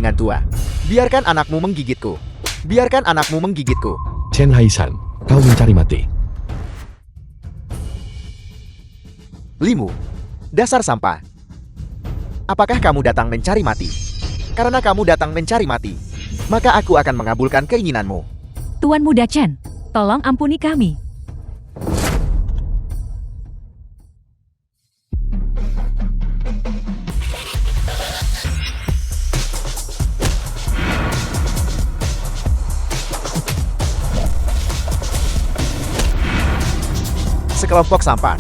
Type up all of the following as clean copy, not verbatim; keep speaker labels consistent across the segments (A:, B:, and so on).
A: bajingan tua. Biarkan anakmu menggigitku. Biarkan anakmu menggigitku.
B: Chen Haishan, kau mencari mati.
A: Limu, dasar sampah. Apakah kamu datang mencari mati? Karena kamu datang mencari mati, maka aku akan mengabulkan keinginanmu.
C: Tuan Muda Chen, tolong ampuni kami.
A: Sekelompok sampah.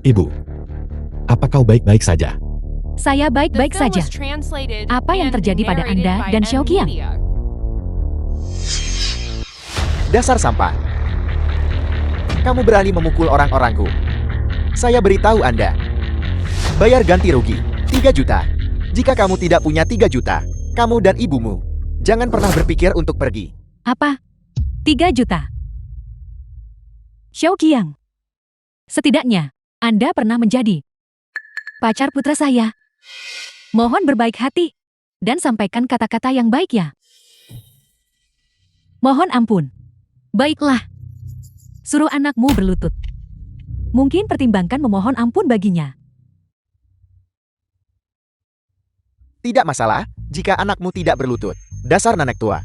B: Ibu, apa kau baik-baik saja?
C: Saya baik-baik saja. Apa yang terjadi pada Anda dan Xiaoqiang?
A: Dasar sampah. Kamu berani memukul orang-orangku. Saya beritahu Anda. Bayar ganti rugi, 3 juta. Jika kamu tidak punya 3 juta, kamu dan ibumu, jangan pernah berpikir untuk pergi.
C: Apa? 3 juta. Xiaoqiang, setidaknya Anda pernah menjadi pacar putra saya. Mohon berbaik hati dan sampaikan kata-kata yang baik ya. Mohon ampun. Baiklah. Suruh anakmu berlutut. Mungkin pertimbangkan memohon ampun baginya.
A: Tidak masalah jika anakmu tidak berlutut. Dasar nenek tua.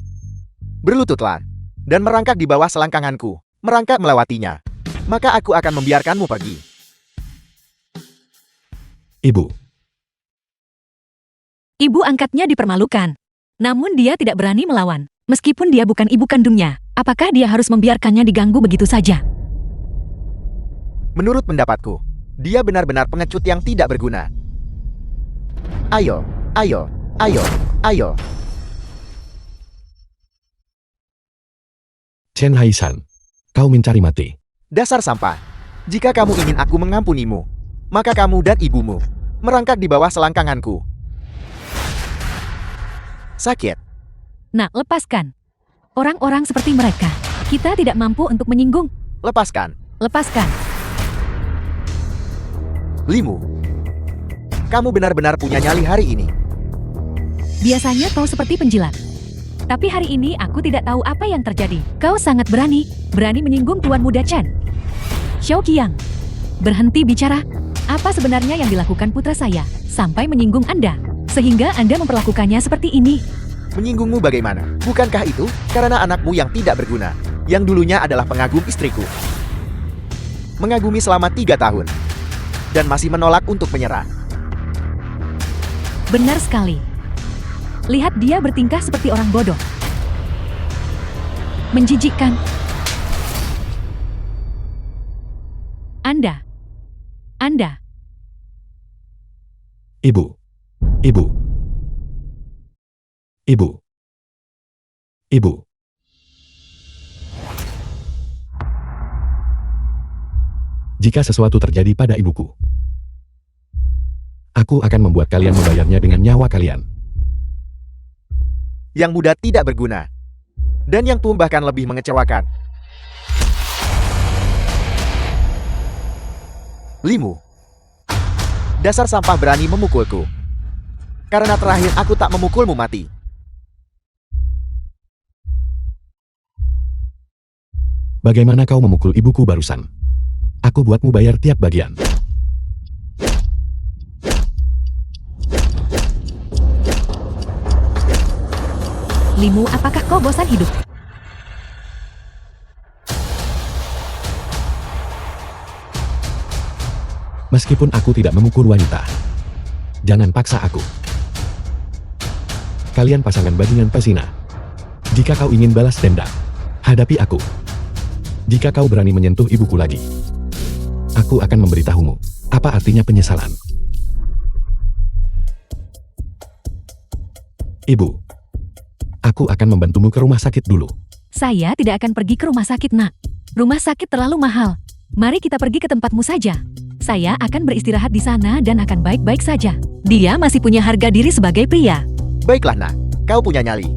A: Berlututlah dan merangkak di bawah selangkanganku. Merangkak melewatinya. Maka aku akan membiarkanmu pergi.
B: Ibu,
C: Ibu angkatnya dipermalukan. Namun dia tidak berani melawan. Meskipun dia bukan ibu kandungnya, apakah dia harus membiarkannya diganggu begitu saja?
A: Menurut pendapatku, dia benar-benar pengecut yang tidak berguna. Ayo, ayo, ayo, ayo.
B: Chen Haishan, kau mencari mati.
A: Dasar sampah. Jika kamu ingin aku mengampunimu, maka kamu dan ibumu merangkak di bawah selangkanganku. Sakit.
C: Nak, lepaskan. Orang-orang seperti mereka, kita tidak mampu untuk menyinggung.
A: Lepaskan.
C: Lepaskan.
A: Limu. Kamu benar-benar punya nyali hari ini.
C: Biasanya kau seperti penjilat. Tapi hari ini aku tidak tahu apa yang terjadi. Kau sangat berani menyinggung Tuan Muda Chen. Xiaoqiang, berhenti bicara. Apa sebenarnya yang dilakukan putra saya sampai menyinggung Anda? Sehingga Anda memperlakukannya seperti ini.
A: Menyinggungmu bagaimana? Bukankah itu karena anakmu yang tidak berguna, yang dulunya adalah pengagum istriku? Mengagumi selama 3 tahun, dan masih menolak untuk menyerah.
C: Benar sekali. Lihat dia bertingkah seperti orang bodoh. Menjijikkan. Anda.
B: Ibu, jika sesuatu terjadi pada ibuku, aku akan membuat kalian membayarnya dengan nyawa kalian.
A: Yang muda tidak berguna, dan yang tua bahkan lebih mengecewakan. Limu. Dasar sampah berani memukulku. Karena terakhir aku tak memukulmu mati.
B: Bagaimana kau memukul ibuku barusan? Aku buatmu bayar tiap bagian.
C: Limu, apakah kau bosan hidup?
B: Meskipun aku tidak memukul wanita, jangan paksa aku. Kalian pasangan bajingan pesina. Jika kau ingin balas dendam, hadapi aku. Jika kau berani menyentuh ibuku lagi, aku akan memberitahumu apa artinya penyesalan. Ibu, aku akan membantumu ke rumah sakit dulu.
C: Saya tidak akan pergi ke rumah sakit, Nak. Rumah sakit terlalu mahal. Mari kita pergi ke tempatmu saja. Saya akan beristirahat di sana dan akan baik-baik saja. Dia masih punya harga diri sebagai pria.
A: Baiklah nak, kau punya nyali.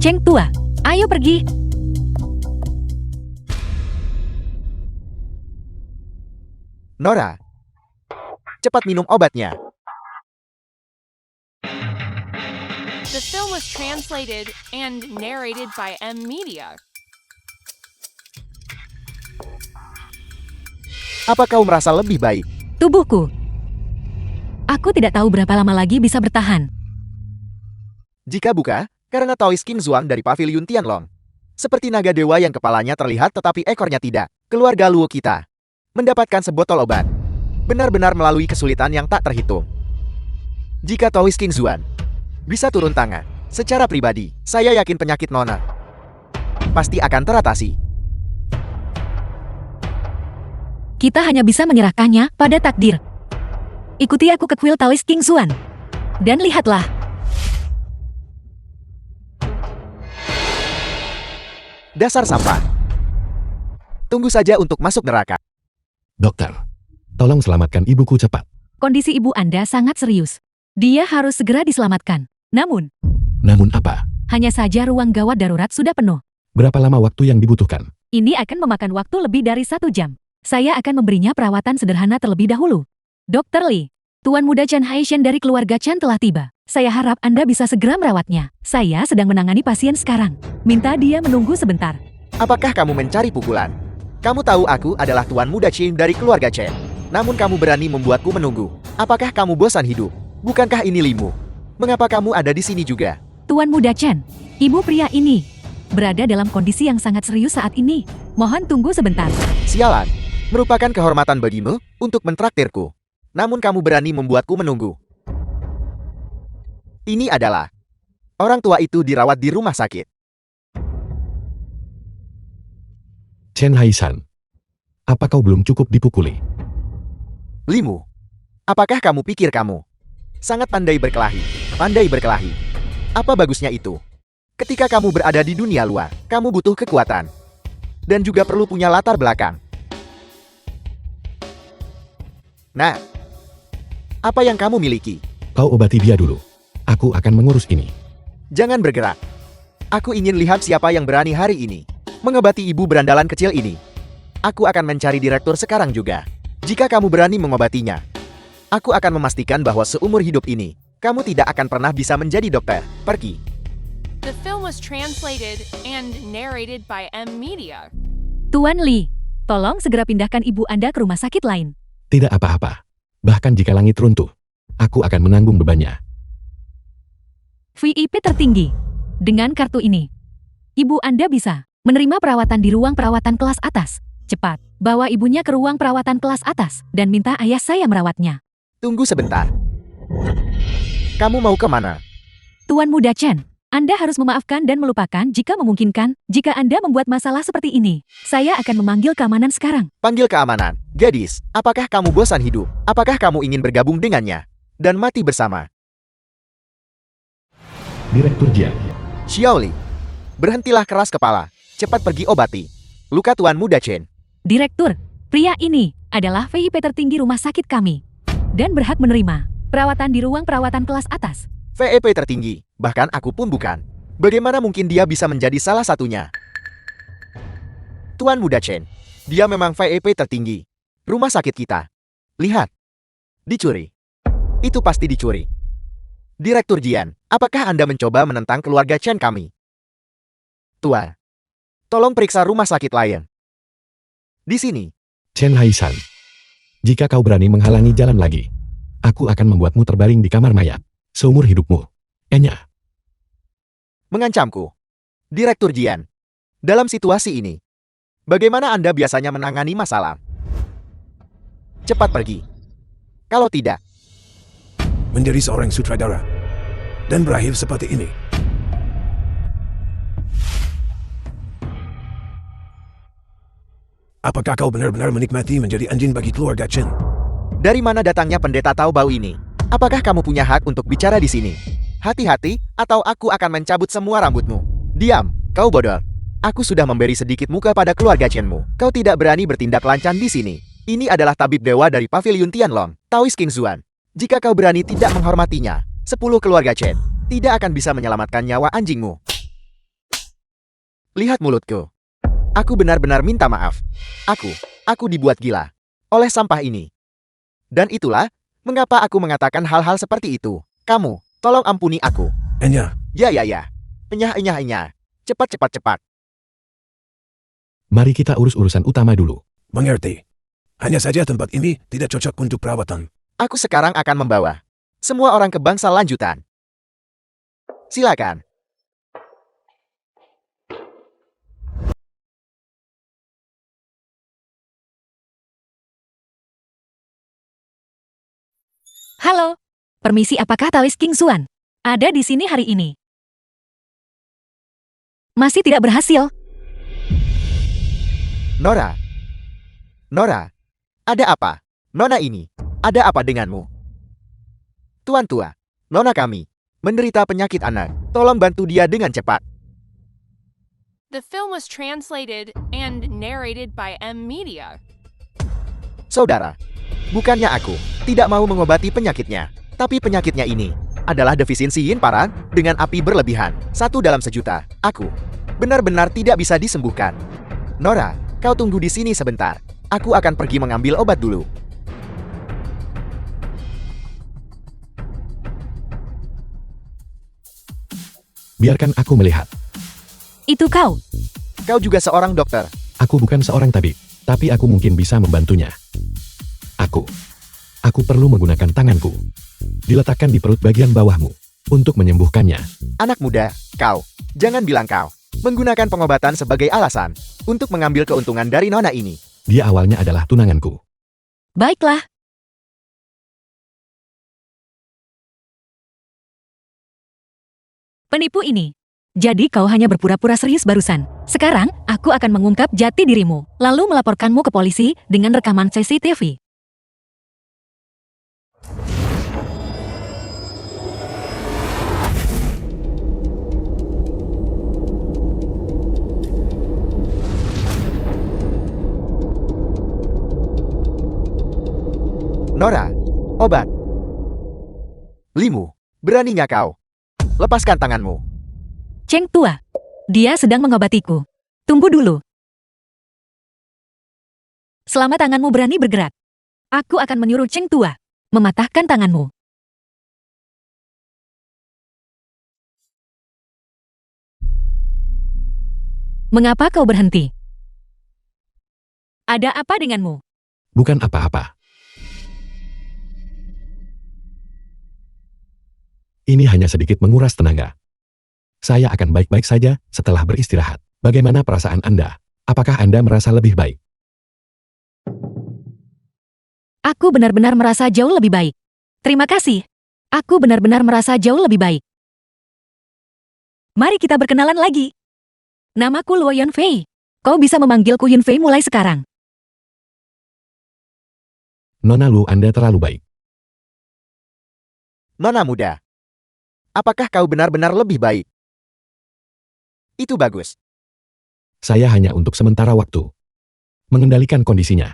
C: Cheng tua, ayo pergi.
A: Nora, cepat minum obatnya.
D: The film was translated and narrated by M Media.
A: Apa kau merasa lebih baik?
C: Tubuhku. Aku tidak tahu berapa lama lagi bisa bertahan.
A: Jika buka, karena Taoist King Zuang dari Paviliun Tianlong. Seperti naga dewa yang kepalanya terlihat tetapi ekornya tidak. Keluarga Luo kita mendapatkan sebotol obat. Benar-benar melalui kesulitan yang tak terhitung. Jika Taoist King Zuan bisa turun tangan, secara pribadi, saya yakin penyakit Nona pasti akan teratasi.
C: Kita hanya bisa menyerahkannya pada takdir. Ikuti aku ke kuil Taoist King Zuan. Dan lihatlah.
A: Dasar sampah. Tunggu saja untuk masuk neraka.
B: Dokter, tolong selamatkan ibuku cepat.
C: Kondisi ibu Anda sangat serius. Dia harus segera diselamatkan. Namun
B: Apa?
C: hanya saja ruang gawat darurat sudah penuh.
B: Berapa lama waktu yang dibutuhkan?
C: Ini akan memakan waktu lebih dari 1 jam. Saya akan memberinya perawatan sederhana terlebih dahulu. Dr. Lee, Tuan Muda Chen Haishen dari keluarga Chen telah tiba. Saya harap Anda bisa segera merawatnya. Saya sedang menangani pasien sekarang. Minta dia menunggu sebentar.
A: Apakah kamu mencari pukulan? Kamu tahu aku adalah Tuan Muda Chen dari keluarga Chen. Namun kamu berani membuatku menunggu. Apakah kamu bosan hidup? Bukankah ini limu? Mengapa kamu ada di sini juga?
C: Tuan Muda Chen, ibu pria ini berada dalam kondisi yang sangat serius saat ini. Mohon tunggu sebentar.
A: Sialan. Merupakan kehormatan bagimu untuk mentraktirku. Namun kamu berani membuatku menunggu. Ini adalah orang tua itu dirawat di rumah sakit.
B: Chen Haishan, apa kau belum cukup dipukuli?
A: Limu, apakah kamu pikir kamu sangat pandai berkelahi? Pandai berkelahi. Apa bagusnya itu? Ketika kamu berada di dunia luar, kamu butuh kekuatan. Dan juga perlu punya latar belakang. Nah, apa yang kamu miliki?
B: Kau obati dia dulu. Aku akan mengurus ini.
A: Jangan bergerak. Aku ingin lihat siapa yang berani hari ini mengobati ibu berandalan kecil ini. Aku akan mencari direktur sekarang juga. Jika kamu berani mengobatinya, aku akan memastikan bahwa seumur hidup ini, kamu tidak akan pernah bisa menjadi dokter. Pergi.
D: The film was translated and narrated by M Media.
C: Tuan Lee, tolong segera pindahkan ibu Anda ke rumah sakit lain.
B: Tidak apa-apa. Bahkan jika langit runtuh, aku akan menanggung bebannya.
C: VIP tertinggi. Dengan kartu ini, ibu Anda bisa menerima perawatan di ruang perawatan kelas atas. Cepat, bawa ibunya ke ruang perawatan kelas atas dan minta ayah saya merawatnya.
A: Tunggu sebentar. Kamu mau kemana?
C: Tuan Muda Chen, Anda harus memaafkan dan melupakan jika memungkinkan. Jika Anda membuat masalah seperti ini, saya akan memanggil keamanan sekarang.
A: Panggil keamanan. Gadis, apakah kamu bosan hidup? Apakah kamu ingin bergabung dengannya dan mati bersama?
B: Direktur Jian,
A: Xiaoli, berhentilah keras kepala. Cepat pergi obati luka Tuan Muda Chen.
C: Direktur, pria ini adalah VIP tertinggi rumah sakit kami dan berhak menerima perawatan di ruang perawatan kelas atas.
A: VIP tertinggi, bahkan aku pun bukan. Bagaimana mungkin dia bisa menjadi salah satunya? Tuan Muda Chen, dia memang VIP tertinggi rumah sakit kita. Lihat, dicuri. Itu pasti dicuri. Direktur Jian, apakah Anda mencoba menentang keluarga Chen kami? Tuan, tolong periksa rumah sakit lain. Di sini.
B: Chen Haishan, jika kau berani menghalangi jalan lagi, aku akan membuatmu terbaring di kamar mayat seumur hidupmu. Enya.
A: Mengancamku. Direktur Jian, dalam situasi ini, bagaimana Anda biasanya menangani masalah? Cepat pergi. Kalau tidak,
E: menjadi seorang sutradara dan berakhir seperti ini. Apakah kau benar-benar menikmati menjadi anjing bagi keluarga Chen?
A: dari mana datangnya pendeta tahu bau ini? Apakah kamu punya hak untuk bicara di sini? Hati-hati, atau aku akan mencabut semua rambutmu. Diam, kau bodoh. Aku sudah memberi sedikit muka pada keluarga Chenmu. Kau tidak berani bertindak lancang di sini. Ini adalah tabib dewa dari Paviliun Tianlong, Taoist King Zuan. Jika kau berani tidak menghormatinya, 10 keluarga Chen tidak akan bisa menyelamatkan nyawa anjingmu. Lihat mulutku. Aku benar-benar minta maaf. Aku dibuat gila oleh sampah ini. Dan itulah mengapa aku mengatakan hal-hal seperti itu. Kamu, tolong ampuni aku.
E: Enya,
A: Ya. Enyah. Cepat.
B: Mari kita urus urusan utama dulu.
E: mengerti. Hanya saja tempat ini tidak cocok untuk perawatan.
A: Aku sekarang akan membawa semua orang ke bangsa lanjutan. Silakan.
C: Halo. Permisi, apakah Tawis King Xuan ada di sini hari ini? Masih tidak berhasil.
A: Nora, ada apa? Nona ini, ada apa denganmu? Tuan tua, Nona kami menderita penyakit anak. Tolong bantu dia dengan cepat.
D: The film was translated and narrated by M Media.
A: Saudara, bukannya aku tidak mau mengobati penyakitnya, tapi penyakitnya ini adalah defisiensi yin paran dengan api berlebihan. 1 dalam sejuta. Aku benar-benar tidak bisa disembuhkan. Nora, kau tunggu di sini sebentar. Aku akan pergi mengambil obat dulu.
B: Biarkan aku melihat.
C: Itu kau.
A: Kau juga seorang dokter.
B: Aku bukan seorang tabib, tapi aku mungkin bisa membantunya. Aku perlu menggunakan tanganku. Diletakkan di perut bagian bawahmu untuk menyembuhkannya.
A: Anak muda, kau. Jangan bilang kau menggunakan pengobatan sebagai alasan untuk mengambil keuntungan dari Nona ini.
B: Dia awalnya adalah tunanganku.
C: Baiklah. Penipu ini. Jadi kau hanya berpura-pura serius barusan. Sekarang, aku akan mengungkap jati dirimu, lalu melaporkanmu ke polisi dengan rekaman CCTV.
A: Nora, obat. Limu, beraninya kau? Lepaskan tanganmu.
C: Cheng Tua. Dia sedang mengobatiku. Tunggu dulu. Selama tanganmu berani bergerak, aku akan menyuruh Cheng Tua mematahkan tanganmu. Mengapa kau berhenti? Ada apa denganmu?
B: Bukan apa-apa. Ini hanya sedikit menguras tenaga. Saya akan baik-baik saja setelah beristirahat. Bagaimana perasaan Anda? Apakah Anda merasa lebih baik?
C: Aku benar-benar merasa jauh lebih baik. Terima kasih. Aku benar-benar merasa jauh lebih baik. Mari kita berkenalan lagi. Namaku Luo Yunfei. Kau bisa memanggilku Yunfei mulai sekarang.
B: Nona Lu, Anda terlalu baik.
A: Nona muda, apakah kau benar-benar lebih baik? Itu bagus.
B: Saya hanya untuk sementara waktu. Mengendalikan kondisinya.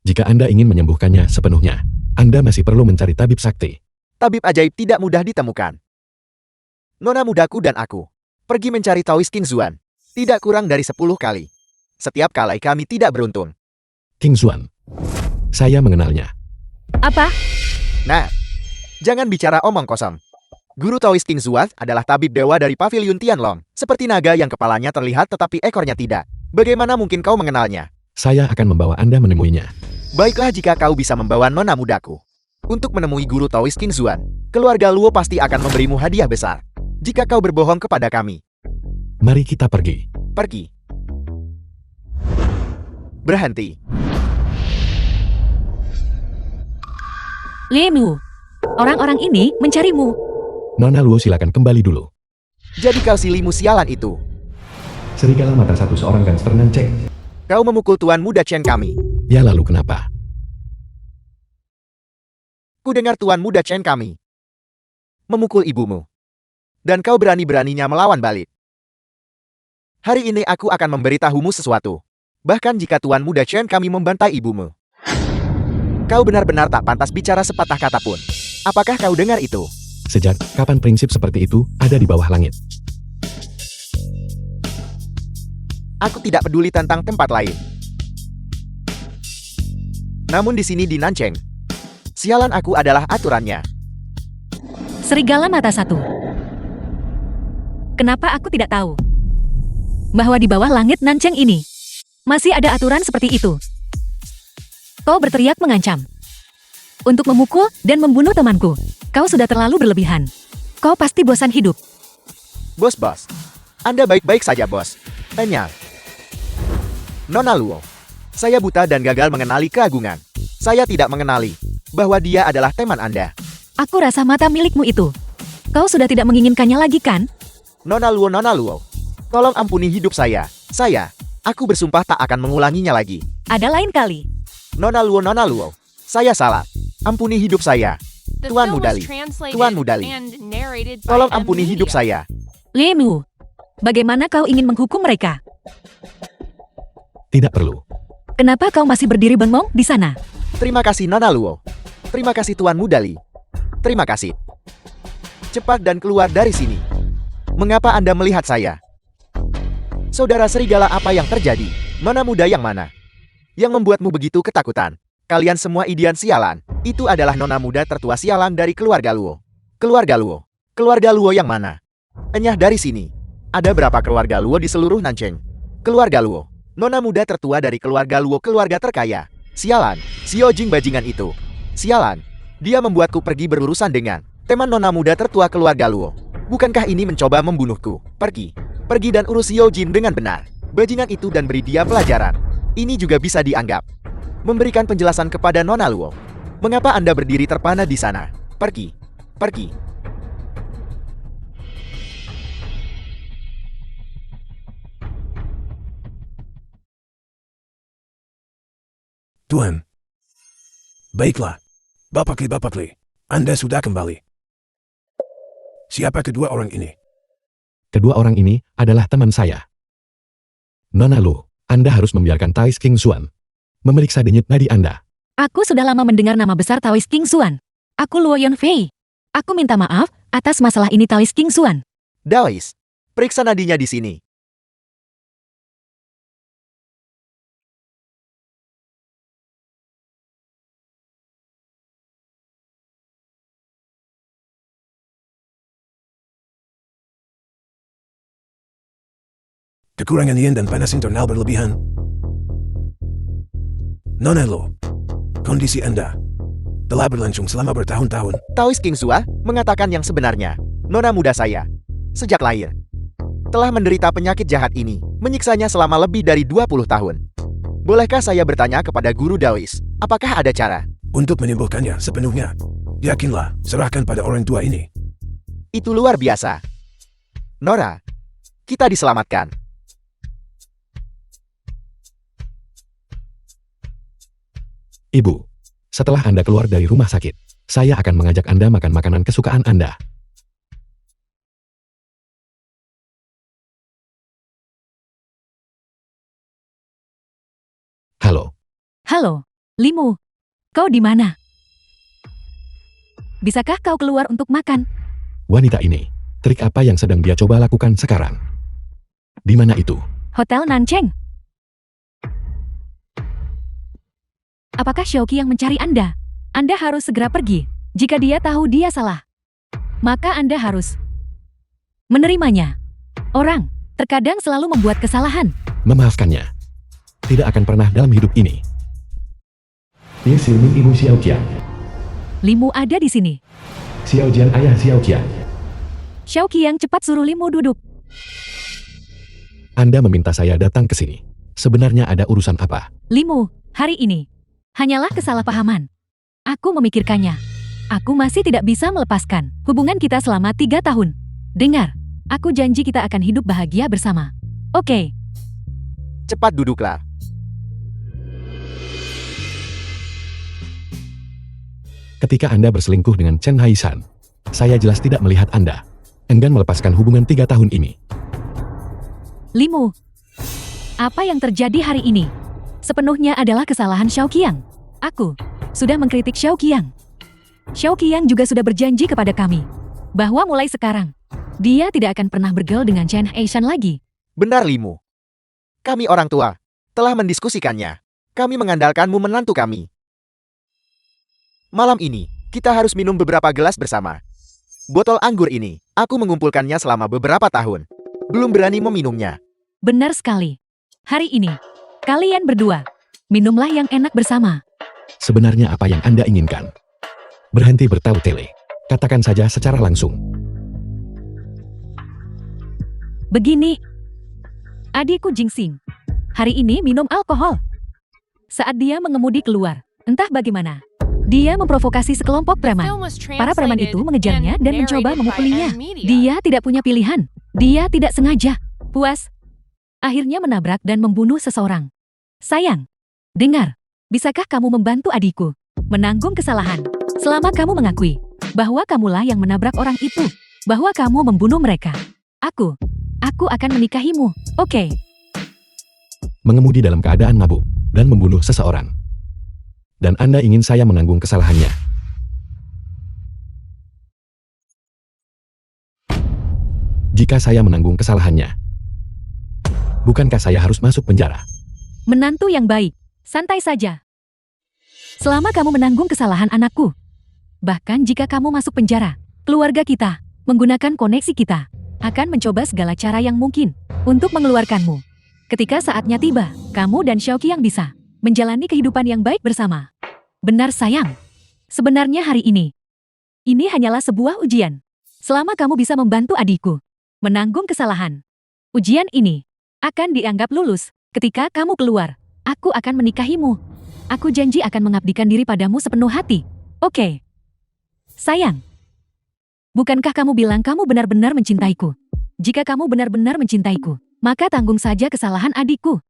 B: Jika Anda ingin menyembuhkannya sepenuhnya, Anda masih perlu mencari tabib sakti.
A: Tabib ajaib tidak mudah ditemukan. Nona mudaku dan aku pergi mencari Taoist King Xuan. Tidak kurang dari 10 kali. Setiap kali kami tidak beruntung.
B: King Xuan. Saya mengenalnya.
C: Apa?
A: Nah, jangan bicara omong kosong. Guru Taoist King Xuan adalah tabib dewa dari Pavilion Tianlong. Seperti naga yang kepalanya terlihat tetapi ekornya tidak. Bagaimana mungkin kau mengenalnya?
B: Saya akan membawa Anda menemuinya.
A: Baiklah jika kau bisa membawa nona mudaku. Untuk menemui guru Taoist King Xuan, keluarga Luo pasti akan memberimu hadiah besar. Jika kau berbohong kepada kami.
B: Mari kita pergi.
A: Pergi. Berhenti.
C: Lemu. Orang-orang ini mencarimu.
B: Nona Luo, silakan kembali dulu.
A: Jadi kau si limu sialan itu.
B: Serigala mata satu seorang gangster cek.
A: Kau memukul tuan muda Chen kami.
B: Ya lalu kenapa?
A: Ku dengar tuan muda Chen kami memukul ibumu. Dan kau berani-beraninya melawan balik. Hari ini aku akan memberitahumu sesuatu. Bahkan jika tuan muda Chen kami membantai ibumu. Kau benar-benar tak pantas bicara sepatah kata pun. Apakah kau dengar itu?
B: Sejak kapan prinsip seperti itu ada di bawah langit?
A: Aku tidak peduli tentang tempat lain. Namun di sini di Nancheng, sialan aku adalah aturannya.
C: Serigala mata satu. Kenapa aku tidak tahu bahwa di bawah langit Nancheng ini masih ada aturan seperti itu? Kau berteriak mengancam untuk memukul dan membunuh temanku. Kau sudah terlalu berlebihan. Kau pasti bosan hidup.
A: Bos, Anda baik-baik saja, bos. Tanya. Nona Luo, saya buta dan gagal mengenali keagungan. Saya tidak mengenali bahwa dia adalah teman Anda.
C: Aku rasa mata milikmu itu. Kau sudah tidak menginginkannya lagi kan?
A: Nona Luo, tolong ampuni hidup saya. Aku bersumpah tak akan mengulanginya lagi.
C: Ada lain kali.
A: Nona Luo, saya salah. Ampuni hidup saya.
D: The
A: Tuan
D: film was
A: Mudali,
D: translated
A: Tuan Mudali.
D: and narrated by
A: Tolong
D: M
A: ampuni hidup
D: Media.
A: saya.
C: Limu, bagaimana kau ingin menghukum mereka?
B: Tidak perlu.
C: Kenapa kau masih berdiri bengong di sana?
A: Terima kasih Nona Luo. Terima kasih Tuan Mudali. Terima kasih. Cepat dan keluar dari sini. Mengapa Anda melihat saya? Saudara serigala, apa yang terjadi? Nona muda yang mana? Yang membuatmu begitu ketakutan? Kalian semua idian sialan. Itu adalah nona muda tertua sialan dari keluarga Luo. Keluarga Luo? Keluarga Luo yang mana? Enyah dari sini. Ada berapa keluarga Luo di seluruh Nancheng? Keluarga Luo. Nona muda tertua dari keluarga Luo, keluarga terkaya. Sialan, Xiao Jing bajingan itu. Sialan, dia membuatku pergi berurusan dengan teman nona muda tertua keluarga Luo. Bukankah ini mencoba membunuhku? Pergi dan urus Xiao Jin dengan benar. Bajingan itu dan beri dia pelajaran. Ini juga bisa dianggap memberikan penjelasan kepada Nona Luo. Mengapa Anda berdiri terpana di sana? Pergi.
E: Tuan. Baiklah. Bapak Li, Anda sudah kembali. Siapa kedua orang ini?
B: Kedua orang ini adalah teman saya. Nona Lu, Anda harus membiarkan Taoist King Xuan memeriksa denyut nadi Anda.
C: Aku sudah lama mendengar nama besar Taoist King Xuan. Aku Luo Yunfei. Aku minta maaf atas masalah ini Taoist King Xuan.
A: Daois, periksa nadinya di sini.
E: Kekurangan yin dan panas internal berlebihan. Nona Luo, kondisi Anda telah berlangsung selama bertahun-tahun.
A: Taoist King Xua mengatakan yang sebenarnya. Nona muda saya, sejak lahir, telah menderita penyakit jahat ini, menyiksanya selama lebih dari 20 tahun. Bolehkah saya bertanya kepada guru Daois, apakah ada cara?
E: Untuk menyembuhkannya sepenuhnya, yakinlah, serahkan pada orang tua ini.
A: Itu luar biasa. Nora, kita diselamatkan.
B: Ibu, setelah Anda keluar dari rumah sakit, saya akan mengajak Anda makan makanan kesukaan Anda. Halo,
C: Halo, Limu. Kau di mana? Bisakah kau keluar untuk makan?
B: wanita ini, trik apa yang sedang dia coba lakukan sekarang? Di mana itu?
C: Hotel Nancheng. Apakah Xiaoqi yang mencari Anda? Anda harus segera pergi. Jika dia tahu dia salah, maka Anda harus menerimanya. Orang terkadang selalu membuat kesalahan.
B: Memaafkannya. Tidak akan pernah dalam hidup ini. Ini Silmi Ibu Xiaoqian.
C: Limu ada di sini.
B: Xiaojian ayah Xiaoqian.
C: Xiaoqi yang cepat suruh Limu duduk.
B: Anda meminta saya datang ke sini. Sebenarnya ada urusan apa?
C: Limu, hari ini hanyalah kesalahpahaman. Aku memikirkannya. Aku masih tidak bisa melepaskan hubungan kita selama 3 tahun. Dengar, aku janji kita akan hidup bahagia bersama. Oke.
A: Cepat duduklah.
B: Ketika Anda berselingkuh dengan Chen Haisan, saya jelas tidak melihat Anda enggan melepaskan hubungan 3 tahun ini.
C: Limu, apa yang terjadi hari ini sepenuhnya adalah kesalahan Xiaoqiang. Aku sudah mengkritik Xiaoqiang. Xiaoqiang juga sudah berjanji kepada kami bahwa mulai sekarang dia tidak akan pernah bergaul dengan Chen Haisan lagi.
A: Benar Limu. Kami orang tua telah mendiskusikannya. Kami mengandalkanmu menantu kami. Malam ini, kita harus minum beberapa gelas bersama. Botol anggur ini, aku mengumpulkannya selama beberapa tahun. Belum berani meminumnya.
C: Benar sekali. Hari ini, kalian berdua, minumlah yang enak bersama.
B: Sebenarnya apa yang Anda inginkan? Berhenti bertele-tele. Katakan saja secara langsung.
C: Begini, adikku Jingsing, hari ini minum alkohol. Saat dia mengemudi keluar, entah bagaimana, dia memprovokasi sekelompok preman.
D: Film was
C: Para preman
D: translated
C: itu mengejarnya
D: and
C: dan mencoba
D: narrated by
C: memukulinya.
D: M Media.
C: Dia tidak punya pilihan. Dia tidak sengaja. Puas. Akhirnya menabrak dan membunuh seseorang. Sayang, dengar. Bisakah kamu membantu adikku menanggung kesalahan? Selama kamu mengakui bahwa kamulah yang menabrak orang itu, bahwa kamu membunuh mereka. Aku akan menikahimu, oke?
B: Mengemudi dalam keadaan mabuk dan membunuh seseorang. Dan Anda ingin saya menanggung kesalahannya. Jika saya menanggung kesalahannya, bukankah saya harus masuk penjara?
C: Menantu yang baik, santai saja. Selama kamu menanggung kesalahan anakku, bahkan jika kamu masuk penjara, keluarga kita, menggunakan koneksi kita, akan mencoba segala cara yang mungkin untuk mengeluarkanmu. Ketika saatnya tiba, kamu dan Xiaoqiang bisa menjalani kehidupan yang baik bersama. Benar sayang. Sebenarnya hari ini hanyalah sebuah ujian. Selama kamu bisa membantu adikku menanggung kesalahan, ujian ini akan dianggap lulus. Ketika kamu keluar, aku akan menikahimu. Aku janji akan mengabdikan diri padamu sepenuh hati. Oke. Sayang. Bukankah kamu bilang kamu benar-benar mencintaiku? Jika kamu benar-benar mencintaiku, maka tanggung saja kesalahan adikku.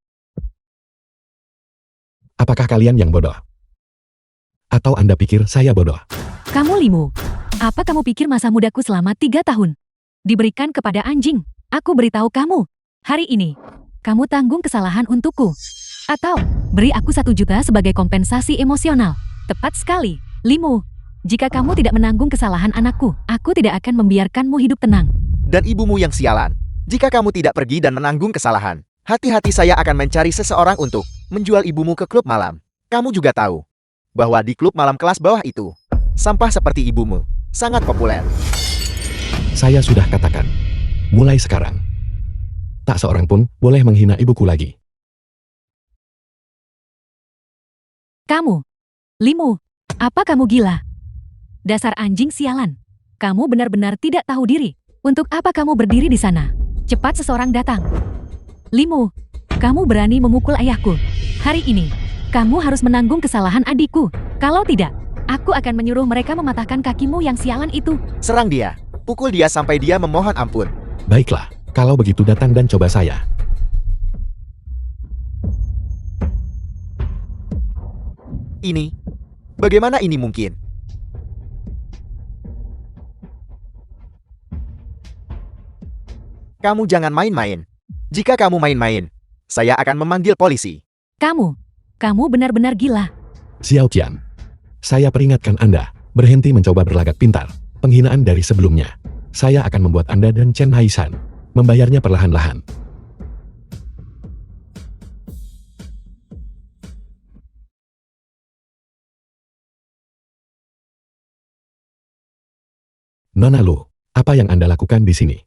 B: Apakah kalian yang bodoh? Atau Anda pikir saya bodoh?
C: Kamu Limu, apa kamu pikir masa mudaku selama 3 tahun diberikan kepada anjing? Aku beritahu kamu, hari ini, kamu tanggung kesalahan untukku. Atau, beri aku 1 juta sebagai kompensasi emosional. Tepat sekali, Limu. Jika kamu tidak menanggung kesalahan anakku, aku tidak akan membiarkanmu hidup tenang.
A: Dan ibumu yang sialan. Jika kamu tidak pergi dan menanggung kesalahan, hati-hati saya akan mencari seseorang untuk menjual ibumu ke klub malam. Kamu juga tahu bahwa di klub malam kelas bawah itu, sampah seperti ibumu sangat populer.
B: Saya sudah katakan, mulai sekarang, tak seorang pun boleh menghina ibuku lagi.
C: Kamu, Limu, apa kamu gila? Dasar anjing sialan. Kamu benar-benar tidak tahu diri. Untuk apa kamu berdiri di sana? Cepat seseorang datang. Limu, kamu berani memukul ayahku. Hari ini, kamu harus menanggung kesalahan adikku. Kalau tidak, aku akan menyuruh mereka mematahkan kakimu yang sialan itu.
A: Serang dia. Pukul dia sampai dia memohon ampun.
B: Baiklah, kalau begitu datang dan coba saya.
A: Ini, bagaimana ini mungkin? Kamu jangan main-main. Jika kamu main-main, saya akan memanggil polisi.
C: Kamu benar-benar gila.
B: Xiao Qian, saya peringatkan Anda, berhenti mencoba berlagak pintar. Penghinaan dari sebelumnya. Saya akan membuat Anda dan Chen Haishan membayarnya perlahan-lahan. Nona Lu, apa yang Anda lakukan di sini?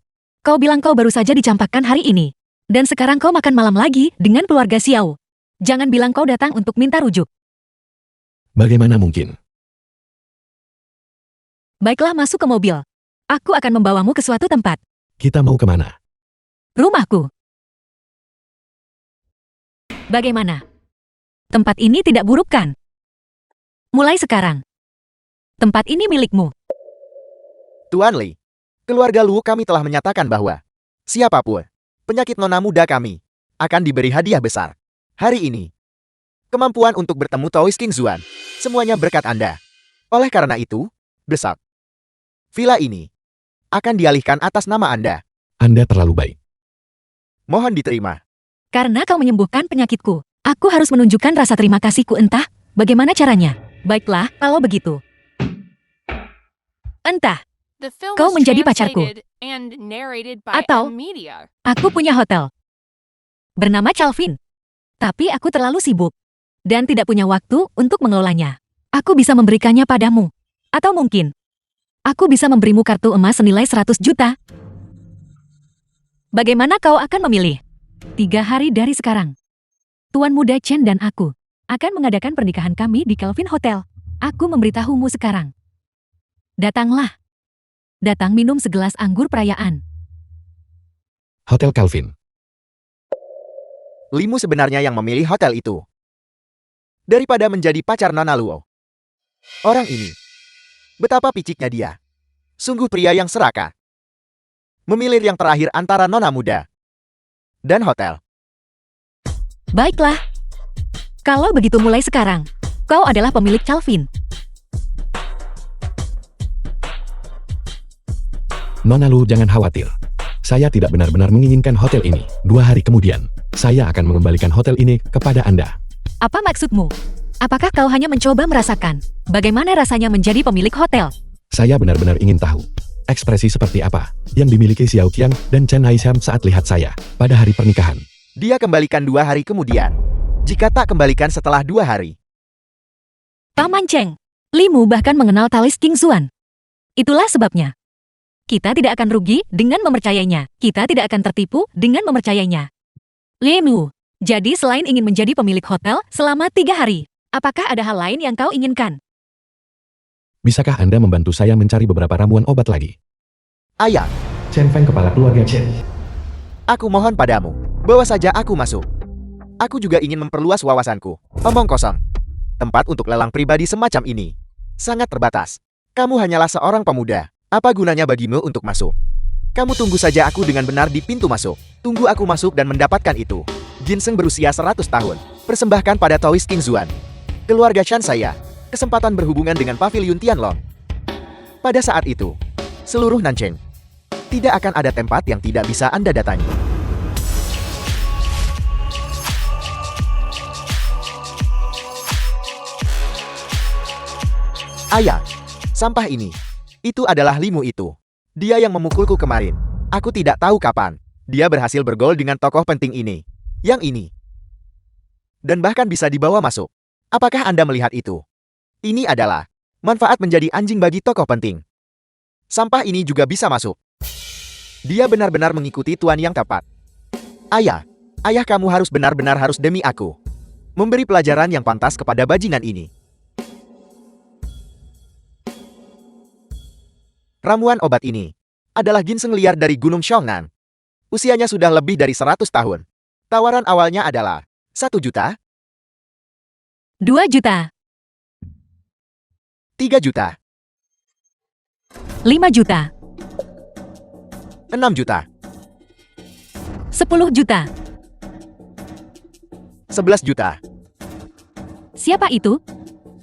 C: Kau bilang kau baru saja dicampakkan hari ini. Dan sekarang kau makan malam lagi dengan keluarga Xiao. Jangan bilang kau datang untuk minta rujuk.
B: Bagaimana mungkin?
C: Baiklah, masuk ke mobil. Aku akan membawamu ke suatu tempat.
B: Kita mau kemana?
C: Rumahku. Bagaimana? Tempat ini tidak buruk kan? Mulai sekarang, tempat ini milikmu.
A: Tuan Li, keluarga Lu kami telah menyatakan bahwa siapapun penyakit nona muda kami akan diberi hadiah besar. Hari ini, kemampuan untuk bertemu Tois King Zuan, semuanya berkat Anda. Oleh karena itu, besok, villa ini akan dialihkan atas nama Anda.
B: Anda terlalu baik.
A: Mohon diterima.
C: Karena kau menyembuhkan penyakitku, aku harus menunjukkan rasa terima kasihku, entah bagaimana caranya. Baiklah, kalau begitu. Entah,
D: The film
C: Kau
D: was
C: menjadi pacarku.
D: translated and narrated by
C: Atau-
D: M Media.
C: aku punya hotel. bernama Calvin. Tapi aku terlalu sibuk dan tidak punya waktu untuk mengelolanya. Aku bisa memberikannya padamu. Atau mungkin, aku bisa memberimu kartu emas senilai 100 juta. Bagaimana kau akan memilih? 3 hari dari sekarang, Tuan Muda Chen dan aku akan mengadakan pernikahan kami di Kelvin Hotel. Aku memberitahumu sekarang. Datanglah. Datang minum segelas anggur perayaan.
B: Hotel Calvin.
A: Limu sebenarnya yang memilih hotel itu. Daripada menjadi pacar Nona Luo. Orang ini. Betapa piciknya dia. Sungguh pria yang serakah. Memilih yang terakhir antara Nona muda dan hotel.
C: Baiklah. Kalau begitu mulai sekarang, kau adalah pemilik Calvin.
B: Nona Lu, jangan khawatir. Saya tidak benar-benar menginginkan hotel ini. 2 hari kemudian, saya akan mengembalikan hotel ini kepada Anda.
C: Apa maksudmu? Apakah kau hanya mencoba merasakan bagaimana rasanya menjadi pemilik hotel?
B: Saya benar-benar ingin tahu ekspresi seperti apa yang dimiliki Xiao Qiang dan Chen Haisham saat lihat saya pada hari pernikahan.
A: Dia kembalikan 2 hari kemudian. Jika tak kembalikan setelah 2 hari.
C: Paman Cheng, Limu bahkan mengenal Talis King Xuan. Itulah sebabnya. Kita tidak akan rugi dengan mempercayainya. Kita tidak akan tertipu dengan mempercayainya. Limu, jadi selain ingin menjadi pemilik hotel selama 3 hari, apakah ada hal lain yang kau inginkan?
B: Bisakah Anda membantu saya mencari beberapa ramuan obat lagi?
A: Ayah,
B: Chen Feng, kepala keluarga Chen.
A: aku mohon padamu, bawa saja aku masuk. Aku juga ingin memperluas wawasanku. Omong kosong. Tempat untuk lelang pribadi semacam ini sangat terbatas. Kamu hanyalah seorang pemuda. Apa gunanya bagimu untuk masuk? Kamu tunggu saja aku dengan benar di pintu masuk. Tunggu aku masuk dan mendapatkan itu. Ginseng berusia 100 tahun. Persembahkan pada Taoist King Xuan. Keluarga Chan saya. Kesempatan berhubungan dengan Pavilion Tianlong. Pada saat itu, seluruh Nancheng. Tidak akan ada tempat yang tidak bisa Anda datangi. Ayah, sampah ini. Itu adalah Limu itu. Dia yang memukulku kemarin. Aku tidak tahu kapan. Dia berhasil bergol dengan tokoh penting ini. Yang ini. Dan bahkan bisa dibawa masuk. Apakah Anda melihat itu? Ini adalah manfaat menjadi anjing bagi tokoh penting. Sampah ini juga bisa masuk. Dia benar-benar mengikuti tuan yang tepat. Ayah kamu harus benar-benar harus demi aku. Memberi pelajaran yang pantas kepada bajingan ini. Ramuan obat ini adalah ginseng liar dari Gunung Xiongnan. Usianya sudah lebih dari 100 tahun. Tawaran awalnya adalah 1 juta,
C: 2 juta,
A: 3 juta,
C: 5 juta,
A: 6 juta,
C: 10 juta.
A: 11 juta.
C: Siapa itu?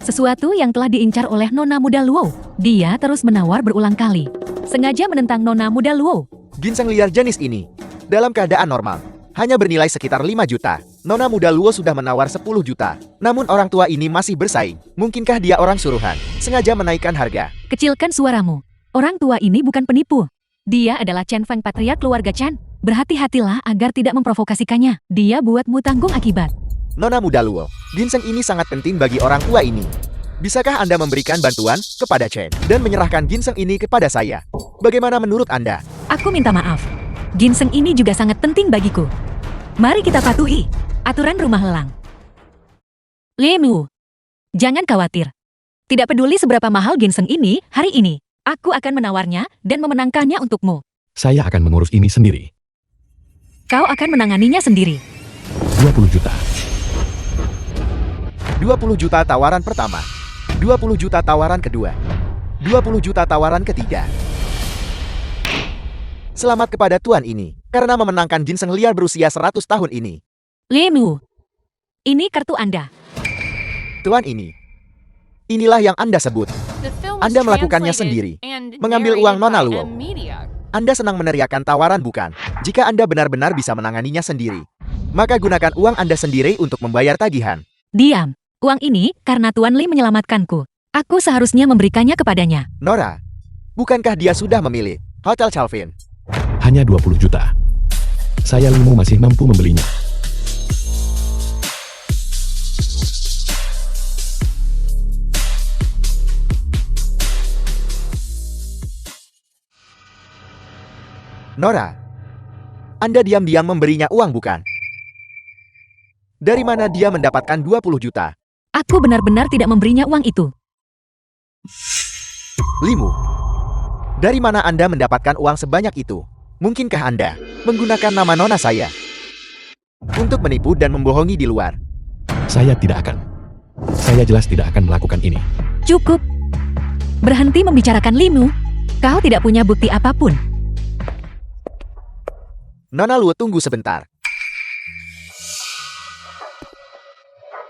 C: Sesuatu yang telah diincar oleh Nona Muda Luo. Dia terus menawar berulang kali. Sengaja menentang Nona Muda Luo.
A: Ginseng liar jenis ini, dalam keadaan normal, hanya bernilai sekitar 5 juta. Nona Muda Luo sudah menawar 10 juta. Namun orang tua ini masih bersaing. Mungkinkah dia orang suruhan? Sengaja menaikkan harga.
C: Kecilkan suaramu. Orang tua ini bukan penipu. Dia adalah Chen Feng, patriark keluarga Chan. Berhati-hatilah agar tidak memprovokasikannya. Dia buatmu tanggung akibat.
A: Nona Muda Luo, ginseng ini sangat penting bagi orang tua ini. Bisakah Anda memberikan bantuan kepada Chen dan menyerahkan ginseng ini kepada saya? Bagaimana menurut Anda?
C: Aku minta maaf. Ginseng ini juga sangat penting bagiku. Mari kita patuhi aturan rumah lelang. Limu, jangan khawatir. Tidak peduli seberapa mahal ginseng ini hari ini, aku akan menawarnya dan memenangkannya untukmu.
B: Saya akan mengurus ini sendiri.
C: Kau akan menanganinya sendiri.
B: 20 juta.
A: 20 juta tawaran pertama. 20 juta tawaran kedua. 20 juta tawaran ketiga. Selamat kepada tuan ini, karena memenangkan ginseng liar berusia 100 tahun ini.
C: Limu, ini kartu Anda.
A: Tuan ini. Inilah yang Anda sebut.
D: The film was
A: Anda melakukannya
D: translated
A: sendiri.
D: and
A: Mengambil
D: narrated
A: uang Nona
D: by
A: Luo.
D: M-Media.
A: Anda senang meneriakan tawaran bukan? Jika Anda benar-benar bisa menanganinya sendiri, maka gunakan uang Anda sendiri untuk membayar tagihan.
C: Diam. Uang ini karena Tuan Li menyelamatkanku. Aku seharusnya memberikannya kepadanya.
A: Nora, bukankah dia sudah memilih Hotel Calvin?
B: Hanya 20 juta. Saya Limu masih mampu membelinya.
A: Nora, Anda diam-diam memberinya uang bukan? Dari mana dia mendapatkan 20 juta?
C: Aku benar-benar tidak memberinya uang itu.
A: Limu, dari mana Anda mendapatkan uang sebanyak itu? Mungkinkah Anda menggunakan nama nona saya untuk menipu dan membohongi di luar?
B: Saya tidak akan. Saya jelas tidak akan melakukan ini.
C: Cukup. Berhenti membicarakan Limu. Kau tidak punya bukti apapun.
A: Nona Luo, tunggu sebentar.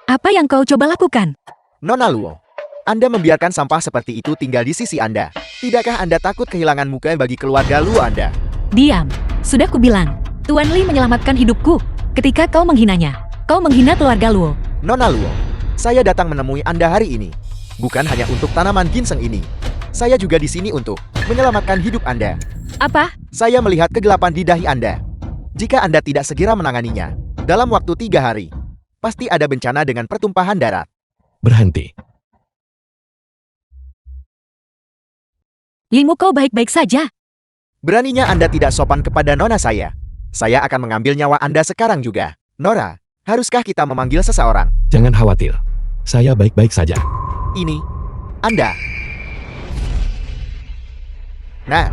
C: Apa yang kau coba lakukan?
A: Nona Luo, Anda membiarkan sampah seperti itu tinggal di sisi Anda. Tidakkah Anda takut kehilangan muka bagi keluarga Luo Anda?
C: Diam. Sudah kubilang. Tuan Li menyelamatkan hidupku. Ketika kau menghinanya, kau menghina keluarga Luo.
A: Nona Luo, saya datang menemui Anda hari ini. Bukan hanya untuk tanaman ginseng ini. Saya juga di sini untuk menyelamatkan hidup Anda.
C: Apa?
A: Saya melihat kegelapan di dahi Anda. Jika Anda tidak segera menanganinya, dalam waktu 3 hari, pasti ada bencana dengan pertumpahan darah.
B: Berhenti.
C: Limu, kau baik-baik saja.
A: Beraninya Anda tidak sopan kepada nona saya. Saya akan mengambil nyawa Anda sekarang juga. Nora, haruskah kita memanggil seseorang?
B: Jangan khawatir. Saya baik-baik saja.
A: Ini, Anda. Nah,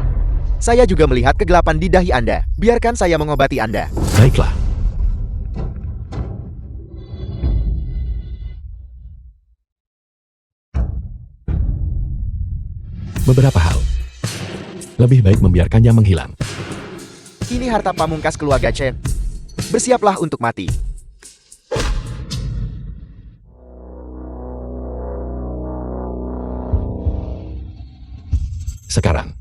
A: saya juga melihat kegelapan di dahi Anda. Biarkan saya mengobati Anda.
B: Baiklah. Beberapa hal. Lebih baik membiarkannya menghilang.
A: Ini harta pamungkas keluarga Chen. Bersiaplah untuk mati.
B: Sekarang,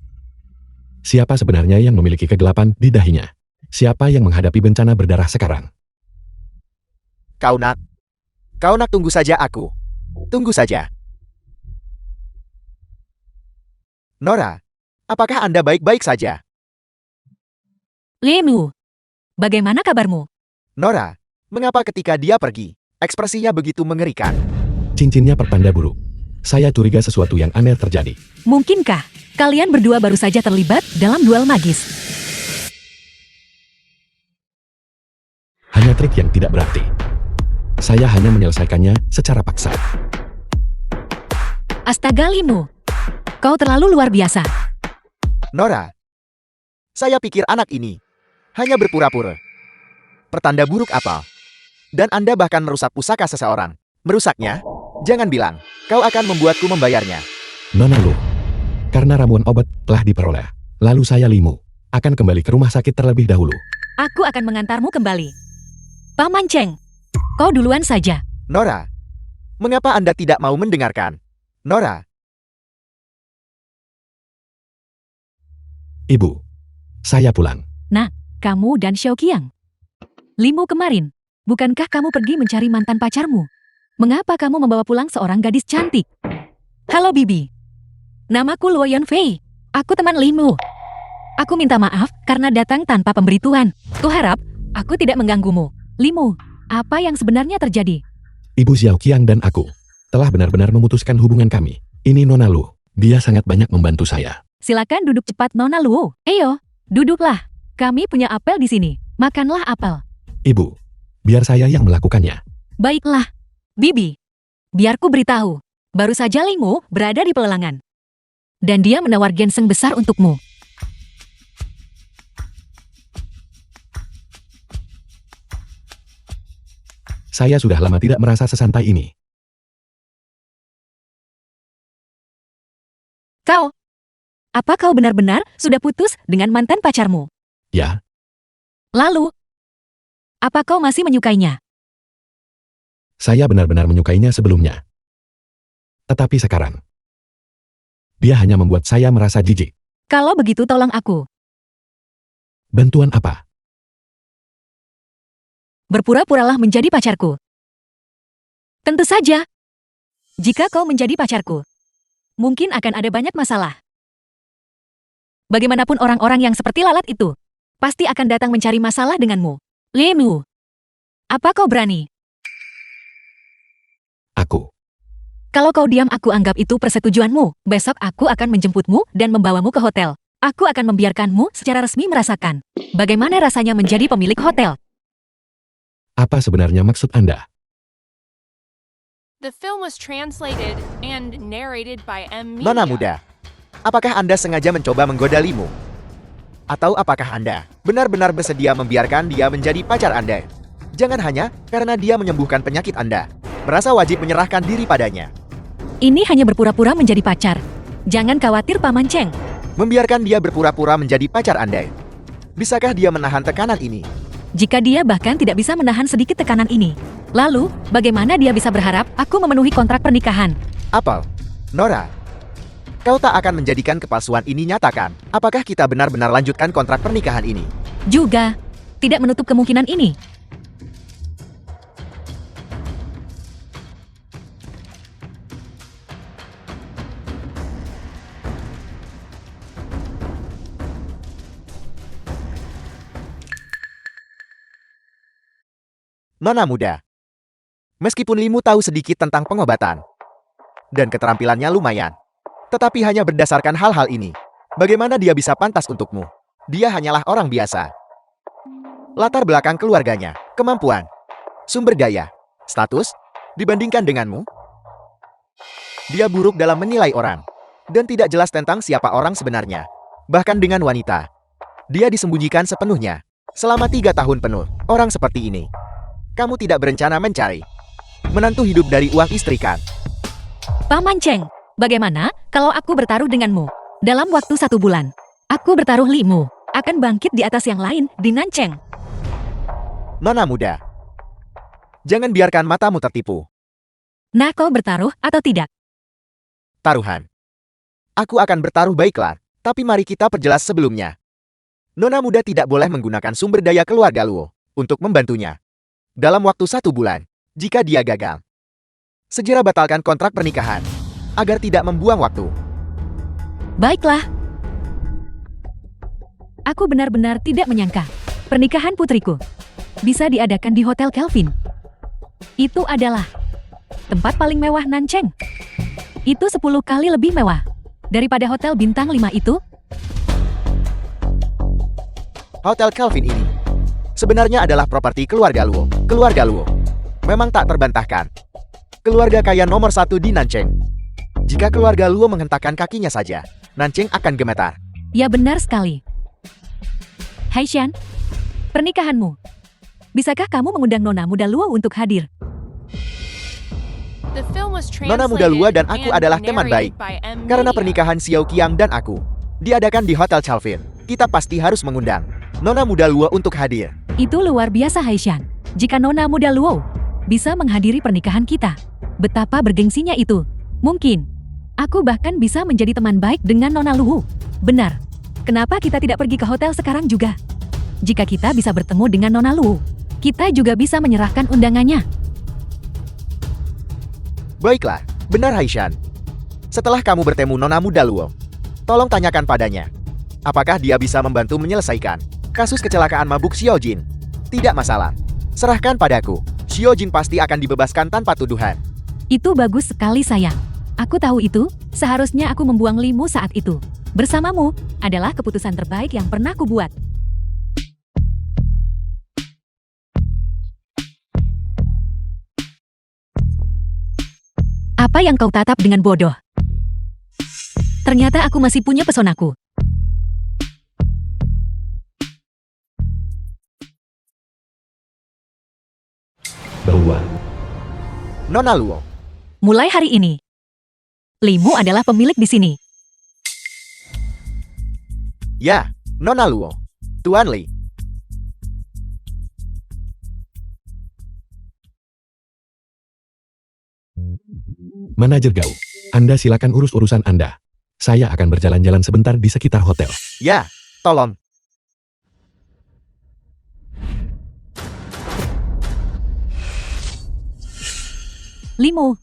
B: siapa sebenarnya yang memiliki kegelapan di dahinya? Siapa yang menghadapi bencana berdarah sekarang?
A: Kau nak tunggu saja aku. Tunggu saja. Nora, apakah Anda baik-baik saja?
C: Limu, bagaimana kabarmu?
A: Nora, mengapa ketika dia pergi, ekspresinya begitu mengerikan?
B: Cincinnya pertanda buruk. Saya curiga sesuatu yang aneh terjadi.
C: Mungkinkah kalian berdua baru saja terlibat dalam duel magis?
B: Hanya trik yang tidak berarti. Saya hanya menyelesaikannya secara paksa.
C: Astaga Limu, kau terlalu luar biasa.
A: Nora, saya pikir anak ini hanya berpura-pura. Pertanda buruk apa? Dan Anda bahkan merusak pusaka seseorang. Merusaknya? Jangan bilang, kau akan membuatku membayarnya.
B: Nona Lu, karena ramuan obat telah diperoleh, lalu saya Limu akan kembali ke rumah sakit terlebih dahulu.
C: Aku akan mengantarmu kembali. Paman Cheng, kau duluan saja.
A: Nora, mengapa Anda tidak mau mendengarkan? Nora,
B: Ibu, saya pulang.
C: Kamu dan Xiao Qiang. Limu kemarin, bukankah kamu pergi mencari mantan pacarmu? Mengapa kamu membawa pulang seorang gadis cantik? Halo Bibi. Namaku Luo Yanfei. Aku teman Limu. Aku minta maaf karena datang tanpa pemberitahuan. Kuharap aku tidak mengganggumu. Limu, apa yang sebenarnya terjadi?
B: Ibu Xiao Qiang dan aku telah benar-benar memutuskan hubungan kami. Ini Nona Lu, dia sangat banyak membantu saya.
C: Silakan duduk cepat Nona Luo. Ayo, duduklah. Kami punya apel di sini. Makanlah apel.
B: Ibu, biar saya yang melakukannya.
C: Baiklah. Bibi, biarku beritahu. Baru saja Limu berada di pelelangan. Dan dia menawar ginseng besar untukmu.
B: Saya sudah lama tidak merasa sesantai ini.
C: Kau, apa kau benar-benar sudah putus dengan mantan pacarmu?
B: Ya,
C: Lalu, apa kau masih menyukainya?
B: saya benar-benar menyukainya sebelumnya. Tetapi sekarang, dia hanya membuat saya merasa jijik.
C: Kalau begitu tolong aku.
B: Bantuan apa?
C: Berpura-puralah menjadi pacarku. Tentu saja. Jika kau menjadi pacarku, mungkin akan ada banyak masalah. Bagaimanapun orang-orang yang seperti lalat itu, pasti akan datang mencari masalah denganmu. Limu, apa kau berani?
B: Aku.
C: Kalau kau diam aku anggap itu persetujuanmu. Besok aku akan menjemputmu dan membawamu ke hotel. Aku akan membiarkanmu secara resmi merasakan bagaimana rasanya menjadi pemilik hotel.
B: Apa sebenarnya maksud Anda?
D: The film was translated and narrated by M Media.
A: Nona muda, apakah Anda sengaja mencoba menggoda Limu? Atau apakah Anda benar-benar bersedia membiarkan dia menjadi pacar Anda? Jangan hanya karena dia menyembuhkan penyakit Anda, merasa wajib menyerahkan diri padanya.
C: Ini hanya berpura-pura menjadi pacar. Jangan khawatir Paman Cheng.
A: Membiarkan dia berpura-pura menjadi pacar Anda. Bisakah dia menahan tekanan ini?
C: Jika dia bahkan tidak bisa menahan sedikit tekanan ini, lalu bagaimana dia bisa berharap aku memenuhi kontrak pernikahan?
A: Apel, Nora, kau tak akan menjadikan kepalsuan ini nyatakan. Apakah kita benar-benar lanjutkan kontrak pernikahan ini?
C: Juga, tidak menutup kemungkinan ini.
A: Nona muda, meskipun Limu tahu sedikit tentang pengobatan, dan keterampilannya lumayan, tetapi hanya berdasarkan hal-hal ini, bagaimana dia bisa pantas untukmu? Dia hanyalah orang biasa. Latar belakang keluarganya, kemampuan, sumber daya, status, dibandingkan denganmu? Dia buruk dalam menilai orang, dan tidak jelas tentang siapa orang sebenarnya. Bahkan dengan wanita, dia disembunyikan sepenuhnya. Selama 3 tahun penuh, orang seperti ini. Kamu tidak berencana mencari menantu hidup dari uang istri kan?
C: Paman Cheng, bagaimana kalau aku bertaruh denganmu? Dalam waktu 1 bulan, aku bertaruh Limu akan bangkit di atas yang lain di Nancheng.
A: Nona muda, jangan biarkan matamu tertipu.
C: Nah, kau bertaruh atau tidak?
A: Taruhan. Aku akan bertaruh baiklah, tapi mari kita perjelas sebelumnya. Nona muda tidak boleh menggunakan sumber daya keluarga Luo untuk membantunya. Dalam waktu 1 bulan, jika dia gagal, segera batalkan kontrak pernikahan, agar tidak membuang waktu.
C: Baiklah. Aku benar-benar tidak menyangka pernikahan putriku bisa diadakan di Hotel Kelvin. Itu adalah tempat paling mewah Nancheng. Itu 10 kali lebih mewah daripada hotel bintang 5 itu.
A: Hotel Kelvin ini sebenarnya adalah properti keluarga Luo. Keluarga Luo memang tak terbantahkan. Keluarga kaya nomor 1 di Nancheng. Jika keluarga Luo menghentakkan kakinya saja, Nancheng akan gemetar.
C: Ya benar sekali. Hai Xian, pernikahanmu. Bisakah kamu mengundang Nona muda Luo untuk hadir?
D: The film was
A: Nona muda Luo dan aku
D: translated
A: adalah
D: and
A: teman baik.
D: narrated by M
A: Karena
D: Media.
A: pernikahan Xiao Qiang dan aku diadakan di Hotel Chalvin, kita pasti harus mengundang Nona muda Luo untuk hadir.
C: Itu luar biasa Hai Xian. Jika Nona muda Luo bisa menghadiri pernikahan kita, betapa bergengsinya itu. Mungkin aku bahkan bisa menjadi teman baik dengan Nona Luo. Benar. Kenapa kita tidak pergi ke hotel sekarang juga? Jika kita bisa bertemu dengan Nona Luo, kita juga bisa menyerahkan undangannya.
A: Baiklah, benar Haishan. Setelah kamu bertemu Nona muda Luo, tolong tanyakan padanya, apakah dia bisa membantu menyelesaikan kasus kecelakaan mabuk Xiaojin. Tidak masalah. Serahkan padaku. Xiaojin pasti akan dibebaskan tanpa tuduhan.
C: Itu bagus sekali sayang. Aku tahu itu, seharusnya aku membuang Limu saat itu. Bersamamu adalah keputusan terbaik yang pernah kubuat. Apa yang kau tatap dengan bodoh? Ternyata aku masih punya pesonaku.
B: Bahwa
A: Nona Luo,
C: Mulai hari ini, Limu adalah pemilik di sini.
A: ya, Nona Luo, Tuan Li.
B: manajer Gao, Anda silakan urus urusan Anda. Saya akan berjalan-jalan sebentar di sekitar hotel.
A: Ya, tolong.
C: Limu.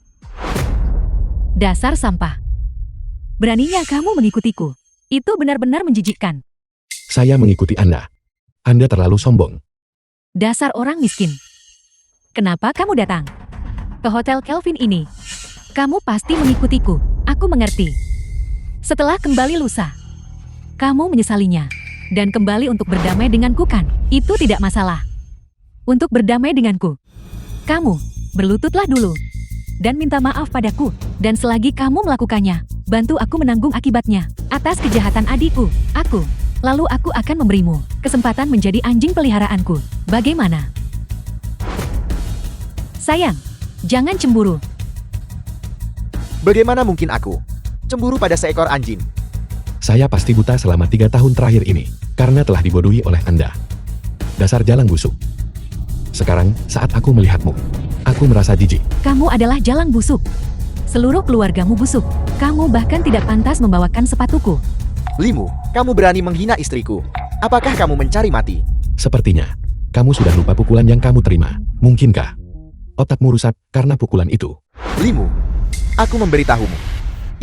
C: Dasar sampah. Beraninya kamu mengikutiku. Itu benar-benar menjijikkan.
B: Saya mengikuti Anda. Anda terlalu sombong.
C: Dasar orang miskin. Kenapa kamu datang ke Hotel Kelvin ini? Kamu pasti mengikutiku. Aku mengerti. Setelah kembali lusa, kamu menyesalinya. Dan kembali untuk berdamai denganku kan? Itu tidak masalah. Untuk berdamai denganku, kamu berlututlah dulu. Dan minta maaf padaku. Dan selagi kamu melakukannya, bantu aku menanggung akibatnya. Atas kejahatan adikku, Lalu aku akan memberimu kesempatan menjadi anjing peliharaanku. Bagaimana? Sayang, jangan cemburu.
A: Bagaimana mungkin aku cemburu pada seekor anjing?
B: Saya pasti buta selama 3 tahun terakhir ini, karena telah dibodohi oleh Anda. Dasar jalang busuk. Sekarang, saat aku melihatmu, aku merasa jijik.
C: Kamu adalah jalang busuk. Seluruh keluargamu busuk. Kamu bahkan tidak pantas membawakan sepatuku.
A: Limu, kamu berani menghina istriku. Apakah kamu mencari mati?
B: Sepertinya, kamu sudah lupa pukulan yang kamu terima. Mungkinkah otakmu rusak karena pukulan itu?
A: Limu, aku memberitahumu.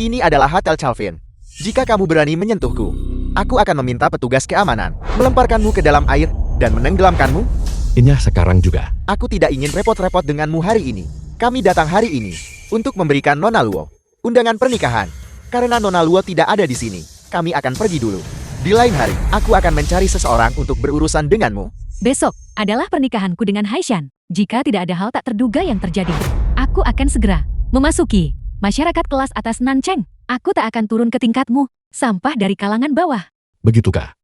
A: Ini adalah Hotel Calvin. Jika kamu berani menyentuhku, aku akan meminta petugas keamanan melemparkanmu ke dalam air dan menenggelamkanmu.
B: Inyah sekarang juga.
A: Aku tidak ingin repot-repot denganmu hari ini. Kami datang hari ini untuk memberikan Nona Luo undangan pernikahan. Karena Nona Luo tidak ada di sini, kami akan pergi dulu. Di lain hari, aku akan mencari seseorang untuk berurusan denganmu.
C: Besok adalah pernikahanku dengan Haishan. Jika tidak ada hal tak terduga yang terjadi, aku akan segera memasuki masyarakat kelas atas Nancheng. Aku tak akan turun ke tingkatmu, sampah dari kalangan bawah.
B: Begitukah?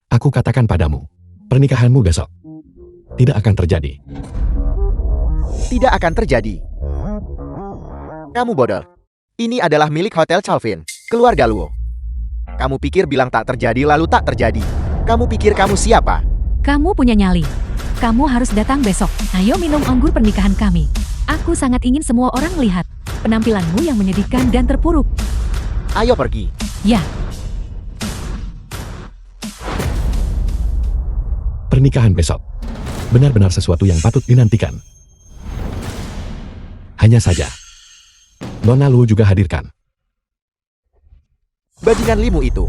B: Aku katakan padamu, pernikahanmu besok tidak akan terjadi.
A: Tidak akan terjadi. Kamu bodoh. Ini adalah milik Hotel Calvin, keluarga Luo. Kamu pikir bilang tak terjadi lalu tak terjadi. Kamu pikir kamu siapa?
C: Kamu punya nyali. Kamu harus datang besok. Ayo minum anggur pernikahan kami. Aku sangat ingin semua orang melihat penampilanmu yang menyedihkan dan terpuruk.
A: Ayo pergi.
C: Ya,
B: Pernikahan besok benar-benar sesuatu yang patut dinantikan. Hanya saja, Nona Luo juga hadirkan.
A: Bajingan Limu itu.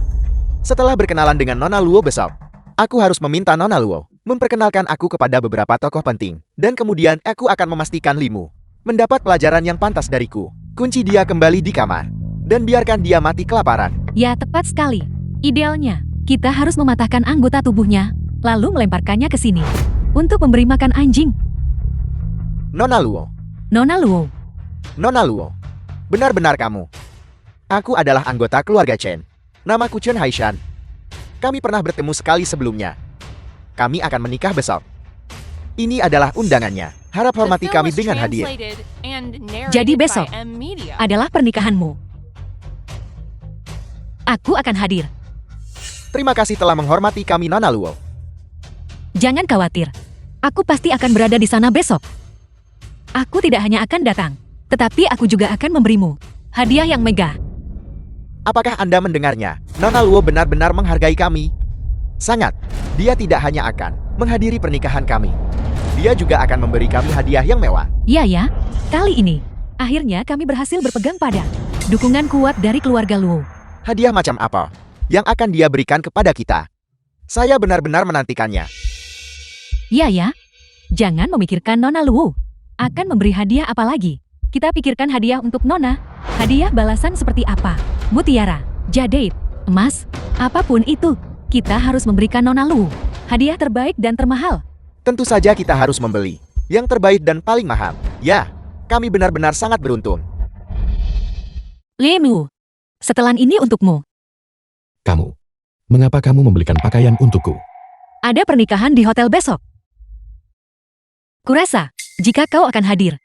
A: Setelah berkenalan dengan Nona Luo besok, aku harus meminta Nona Luo memperkenalkan aku kepada beberapa tokoh penting. Dan kemudian aku akan memastikan Limu mendapat pelajaran yang pantas dariku. Kunci dia kembali di kamar. Dan biarkan dia mati kelaparan.
C: ya tepat sekali. Idealnya, kita harus mematahkan anggota tubuhnya, lalu melemparkannya ke sini. Untuk memberi makan anjing.
A: Nona Luo.
C: Nona Luo,
A: Nona Luo. Benar-benar kamu. Aku adalah anggota keluarga Chen. Namaku Chen Haishan. Kami pernah bertemu sekali sebelumnya. Kami akan menikah besok. Ini adalah undangannya. Harap
D: The
A: hormati
D: film
A: kami
D: was
A: dengan hadiah.
D: translated and narrated
C: Jadi
D: by
C: besok
D: M Media.
C: adalah pernikahanmu. Aku akan hadir.
A: Terima kasih telah menghormati kami Nona Luo.
C: Jangan khawatir. Aku pasti akan berada di sana besok. Aku tidak hanya akan datang, tetapi aku juga akan memberimu hadiah yang megah.
A: Apakah Anda mendengarnya? Nona Luo benar-benar menghargai kami. Sangat. Dia tidak hanya akan menghadiri pernikahan kami. Dia juga akan memberi kami hadiah yang mewah.
C: Ya, kali ini, akhirnya kami berhasil berpegang pada dukungan kuat dari keluarga Luo.
A: Hadiah macam apa yang akan dia berikan kepada kita? Saya benar-benar menantikannya.
C: Ya, jangan memikirkan Nona Luo akan memberi hadiah apa lagi. Kita pikirkan hadiah untuk Nona. Hadiah balasan seperti apa? Mutiara, jadeit, emas, apapun itu. Kita harus memberikan Nona Luo hadiah terbaik dan termahal.
A: Tentu saja kita harus membeli yang terbaik dan paling mahal. Ya, kami benar-benar sangat beruntung.
C: Limu, setelan ini untukmu.
B: Kamu, mengapa kamu membelikan pakaian untukku?
C: Ada pernikahan di hotel besok. Kurasa, jika kau akan hadir,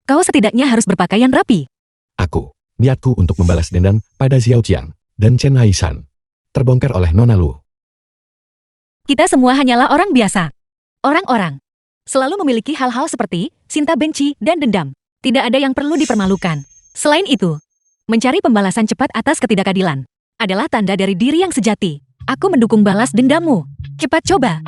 C: kau setidaknya harus berpakaian rapi.
B: Aku, niatku untuk membalas dendam pada Xiao Qiang dan Chen Haishan terbongkar oleh Nona Luo.
C: Kita semua hanyalah orang biasa. Orang-orang selalu memiliki hal-hal seperti cinta benci dan dendam. Tidak ada yang perlu dipermalukan. Selain itu, mencari pembalasan cepat atas ketidakadilan adalah tanda dari diri yang sejati. Aku mendukung balas dendammu. Cepat coba.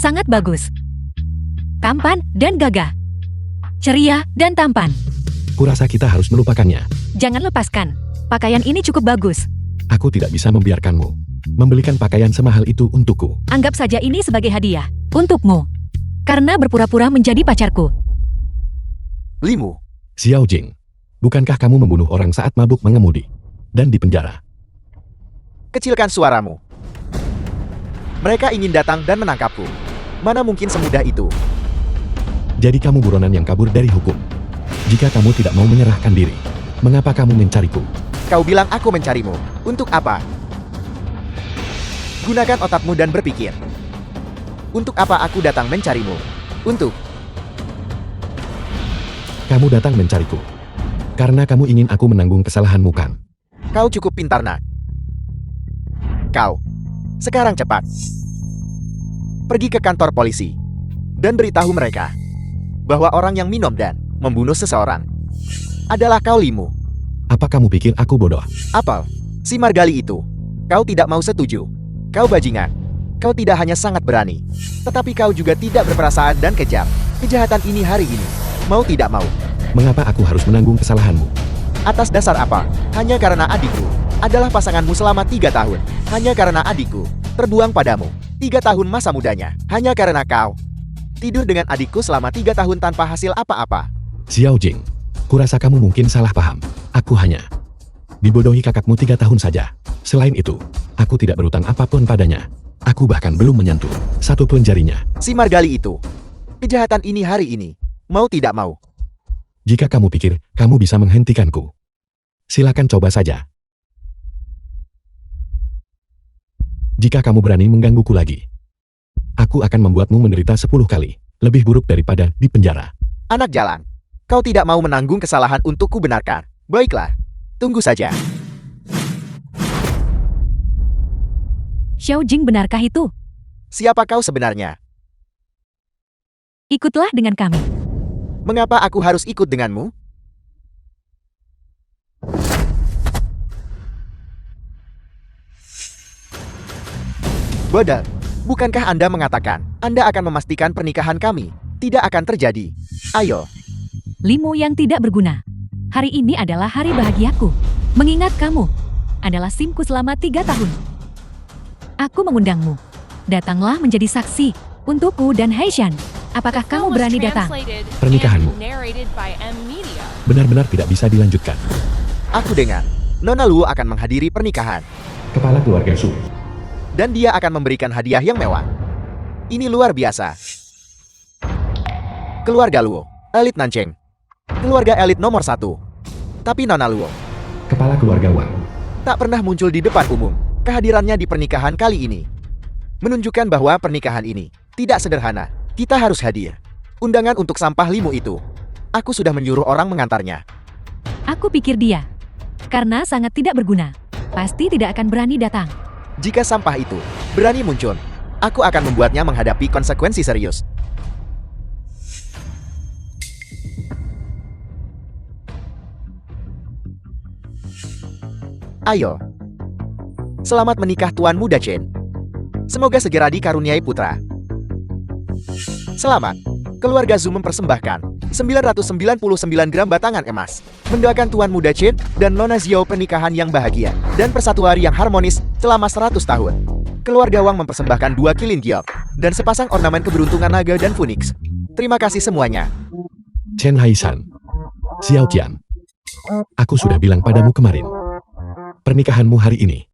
C: Sangat bagus. Tampan dan gagah. Ceria dan tampan.
B: Kurasa kita harus melupakannya.
C: Jangan lepaskan. Pakaian ini cukup bagus.
B: Aku tidak bisa membiarkanmu membelikan pakaian semahal itu untukku.
C: Anggap saja ini sebagai hadiah untukmu. Karena berpura-pura menjadi pacarku.
A: Limu,
B: Xiao Jing, bukankah kamu membunuh orang saat mabuk mengemudi dan di penjara?
A: kecilkan suaramu. Mereka ingin datang dan menangkapku. Mana mungkin semudah itu?
B: Jadi kamu buronan yang kabur dari hukum. Jika kamu tidak mau menyerahkan diri, mengapa kamu mencariku?
A: Kau bilang aku mencarimu. Untuk apa? Gunakan otakmu dan berpikir. Untuk apa aku datang mencarimu? Untuk
B: Kamu datang mencariku karena kamu ingin aku menanggung kesalahanmu, kan?
A: kau cukup pintar, nak. Kau. Sekarang cepat. Pergi ke kantor polisi. Dan beritahu mereka bahwa orang yang minum dan membunuh seseorang adalah kau, Limu.
B: Apa kamu pikir aku bodoh?
A: Apel, si Margali itu. Kau tidak mau setuju. Kau bajingan. Kau tidak hanya sangat berani, tetapi kau juga tidak berperasaan dan kejam. Kejahatan ini hari ini. Mau tidak mau.
B: Mengapa aku harus menanggung kesalahanmu?
A: Atas dasar apa? Hanya karena adikku adalah pasanganmu selama 3 tahun. Hanya karena adikku terbuang padamu 3 tahun masa mudanya. Hanya karena kau tidur dengan adikku selama 3 tahun tanpa hasil apa-apa.
B: Xiao Jing, kurasa kamu mungkin salah paham. Aku hanya dibodohi kakakmu 3 tahun saja. Selain itu, aku tidak berutang apapun padanya. Aku bahkan belum menyentuh satu pun jarinya.
A: Si Margali itu. Kejahatan ini hari ini. Mau tidak mau.
B: Jika kamu pikir kamu bisa menghentikanku, silakan coba saja. Jika kamu berani menggangguku lagi, aku akan membuatmu menderita 10 kali. Lebih buruk daripada di penjara.
A: Anak jalan. Kau tidak mau menanggung kesalahan untuk kubenarkan. Baiklah. Tunggu saja.
C: Xiao Jing, benarkah itu?
A: Siapa kau sebenarnya?
C: Ikutlah dengan kami.
A: Mengapa aku harus ikut denganmu? Bodoh. Bukankah Anda mengatakan Anda akan memastikan pernikahan kami tidak akan terjadi? Ayo.
C: Limu yang tidak berguna. Hari ini adalah hari bahagiaku. Mengingat kamu adalah simku selama 3 tahun. Aku mengundangmu. Datanglah menjadi saksi untukku dan Haishan. Apakah
D: The
C: kamu
D: film was
C: berani datang?
D: translated
B: Pernikahanmu.
D: and narrated by M Media.
B: Benar-benar tidak bisa dilanjutkan.
A: Aku dengar Nona Luo akan menghadiri pernikahan.
B: Kepala keluarga Su.
A: Dan dia akan memberikan hadiah yang mewah. Ini luar biasa. Keluarga Luo, elit Nancheng. Keluarga elit nomor 1. Tapi Nona Luo
B: Kepala keluarga Wang.
A: tak pernah muncul di depan umum. Kehadirannya di pernikahan kali ini menunjukkan bahwa pernikahan ini tidak sederhana. Kita harus hadir. Undangan untuk sampah Limu itu. Aku sudah menyuruh orang mengantarnya.
C: Aku pikir dia. Karena sangat tidak berguna. Pasti tidak akan berani datang.
A: Jika sampah itu berani muncul, aku akan membuatnya menghadapi konsekuensi serius. Ayo. Selamat menikah Tuan Muda Chen. Semoga segera dikaruniai putra. Selamat. Keluarga Zhu mempersembahkan 999 gram batangan emas. Mendoakan Tuan Muda Chen dan Nona Xiao pernikahan yang bahagia dan persatuan yang harmonis selama 100 tahun. Keluarga Wang mempersembahkan 2 kilin giok dan sepasang ornamen keberuntungan naga dan phoenix. Terima kasih semuanya.
B: Chen Haishan. Xiao Tian. Aku sudah bilang padamu kemarin. Pernikahanmu hari ini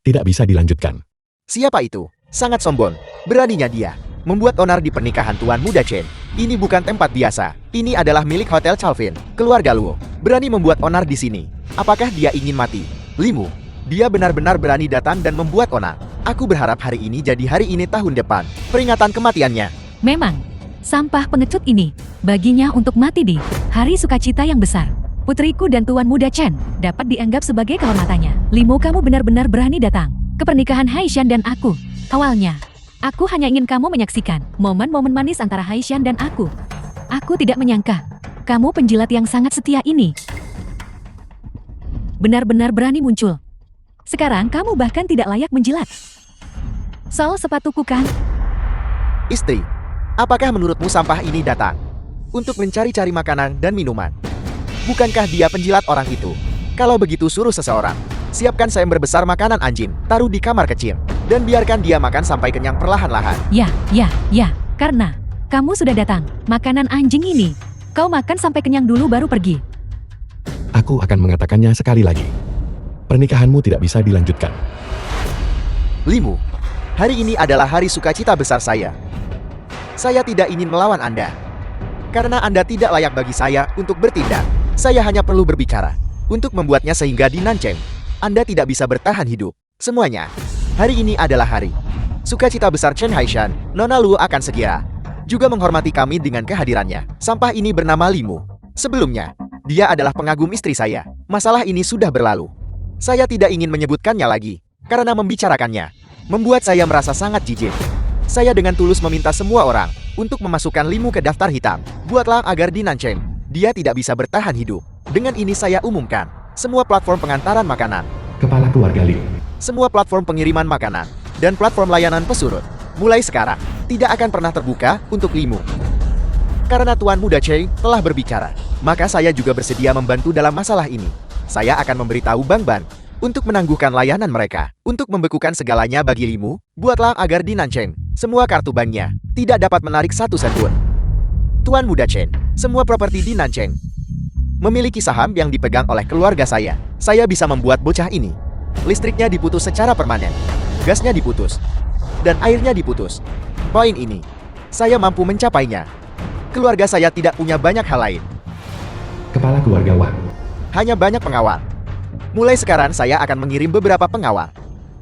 B: tidak bisa dilanjutkan.
A: Siapa itu? Sangat sombong. Beraninya dia membuat onar di pernikahan Tuan Muda Chen. Ini bukan tempat biasa. Ini adalah milik Hotel Calvin. Keluarga Luo berani membuat onar di sini. Apakah dia ingin mati? Limu, dia benar-benar berani datang dan membuat onar. Aku berharap hari ini jadi hari ini tahun depan. Peringatan kematiannya.
C: Memang, sampah pengecut ini baginya untuk mati di hari sukacita yang besar. Putriku dan Tuan Muda Chen dapat dianggap sebagai kehormatannya. Limu, kamu benar-benar berani datang ke pernikahan Haishan dan aku. Awalnya, aku hanya ingin kamu menyaksikan momen-momen manis antara Haishan dan aku. Aku tidak menyangka kamu penjilat yang sangat setia ini benar-benar berani muncul. Sekarang kamu bahkan tidak layak menjilat. Soal sepatuku kan?
A: Istri, apakah menurutmu sampah ini datang untuk mencari-cari makanan dan minuman? Bukankah dia penjilat orang itu? Kalau begitu suruh seseorang Siapkan seember besar makanan anjing, taruh di kamar kecil, dan biarkan dia makan sampai kenyang perlahan-lahan.
C: Ya, karena kamu sudah datang. Makanan anjing ini, kau makan sampai kenyang dulu baru pergi.
B: Aku akan mengatakannya sekali lagi. Pernikahanmu tidak bisa dilanjutkan.
A: Limu, hari ini adalah hari sukacita besar saya. Saya tidak ingin melawan Anda. Karena Anda tidak layak bagi saya untuk bertindak. Saya hanya perlu berbicara untuk membuatnya sehingga di Nancheng Anda tidak bisa bertahan hidup. Semuanya, hari ini adalah hari sukacita besar Chen Haishan. Nona Luo akan segera juga menghormati kami dengan kehadirannya. Sampah ini bernama Limu. Sebelumnya, dia adalah pengagum istri saya. Masalah ini sudah berlalu. Saya tidak ingin menyebutkannya lagi, karena membicarakannya membuat saya merasa sangat jijik. Saya dengan tulus meminta semua orang untuk memasukkan Limu ke daftar hitam. Buatlah agar di Nancheng dia tidak bisa bertahan hidup. Dengan ini saya umumkan semua platform pengantaran makanan,
B: Kepala keluarga Liu.
A: semua platform pengiriman makanan, dan platform layanan pesurut mulai sekarang tidak akan pernah terbuka untuk Limu. Karena Tuan Muda Cheng telah berbicara, maka saya juga bersedia membantu dalam masalah ini. Saya akan memberitahu bank-bank untuk menangguhkan layanan mereka. Untuk membekukan segalanya bagi Limu, buatlah agar di Nancheng semua kartu banknya tidak dapat menarik satu sen pun. Tuan Muda Chen, semua properti di Nancheng memiliki saham yang dipegang oleh keluarga saya. Saya bisa membuat bocah ini. Listriknya diputus secara permanen, gasnya diputus, dan airnya diputus. Poin ini, saya mampu mencapainya. Keluarga saya tidak punya banyak hal lain,
B: Kepala keluarga Wang.
A: hanya banyak pengawal. Mulai sekarang saya akan mengirim beberapa pengawal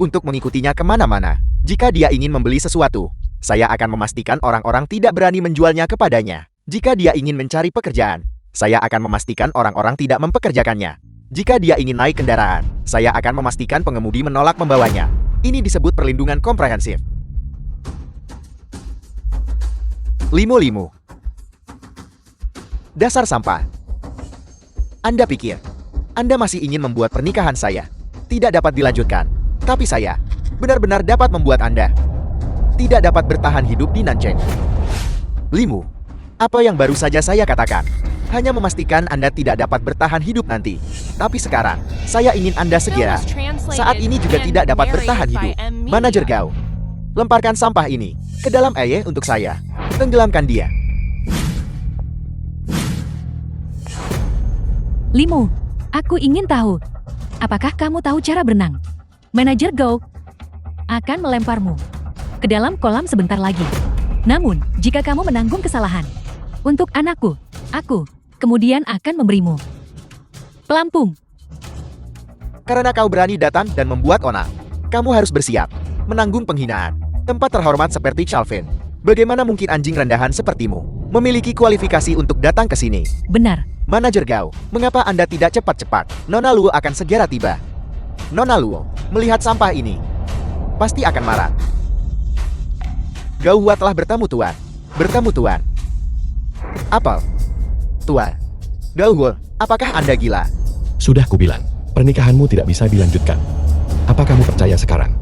A: untuk mengikutinya kemana-mana. Jika dia ingin membeli sesuatu, saya akan memastikan orang-orang tidak berani menjualnya kepadanya. Jika dia ingin mencari pekerjaan, saya akan memastikan orang-orang tidak mempekerjakannya. Jika dia ingin naik kendaraan, saya akan memastikan pengemudi menolak membawanya. Ini disebut perlindungan komprehensif. Limu-limu. Dasar sampah. Anda pikir Anda masih ingin membuat pernikahan saya tidak dapat dilanjutkan, tapi saya benar-benar dapat membuat Anda tidak dapat bertahan hidup di Nancheng. Limu, apa yang baru saja saya katakan hanya memastikan Anda tidak dapat bertahan hidup nanti. Tapi sekarang, saya ingin Anda segera saat ini juga tidak dapat bertahan hidup. Manajer Gao, lemparkan sampah ini ke dalam air untuk saya. Tenggelamkan dia.
C: Limu, aku ingin tahu, apakah kamu tahu cara berenang? Manajer Go akan melemparmu ke dalam kolam sebentar lagi. Namun, jika kamu menanggung kesalahan untuk anakku, aku kemudian akan memberimu pelampung.
A: Karena kau berani datang dan membuat onar, kamu harus bersiap menanggung penghinaan. Tempat terhormat seperti Chalvin, bagaimana mungkin anjing rendahan sepertimu memiliki kualifikasi untuk datang ke sini?
C: Benar,
A: Manajer Gao, mengapa Anda tidak cepat-cepat? Nona Luo akan segera tiba. Nona Luo, melihat sampah ini, pasti akan marah. Gao Hua telah bertemu Tuan. Bertemu Tuan. Apel. Tuan. Gao Hua, apakah Anda gila?
B: Sudah kubilang, pernikahanmu tidak bisa dilanjutkan. Apa kamu percaya sekarang?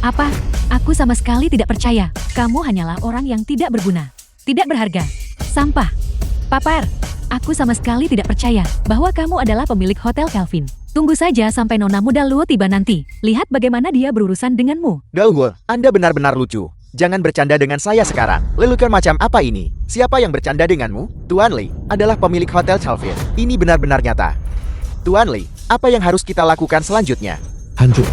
C: apa? Aku sama sekali tidak percaya. Kamu hanyalah orang yang tidak berguna, tidak berharga, sampah. Papar, aku sama sekali tidak percaya bahwa kamu adalah pemilik Hotel Kelvin. Tunggu saja sampai Nona Muda Luo tiba nanti. Lihat bagaimana dia berurusan denganmu.
A: Gao Hua, Anda benar-benar lucu. Jangan bercanda dengan saya sekarang. Lelucon macam apa ini? Siapa yang bercanda denganmu? Tuan Li adalah pemilik Hotel Chalvin. Ini benar-benar nyata. Tuan Li, apa yang harus kita lakukan selanjutnya?
B: Hancur.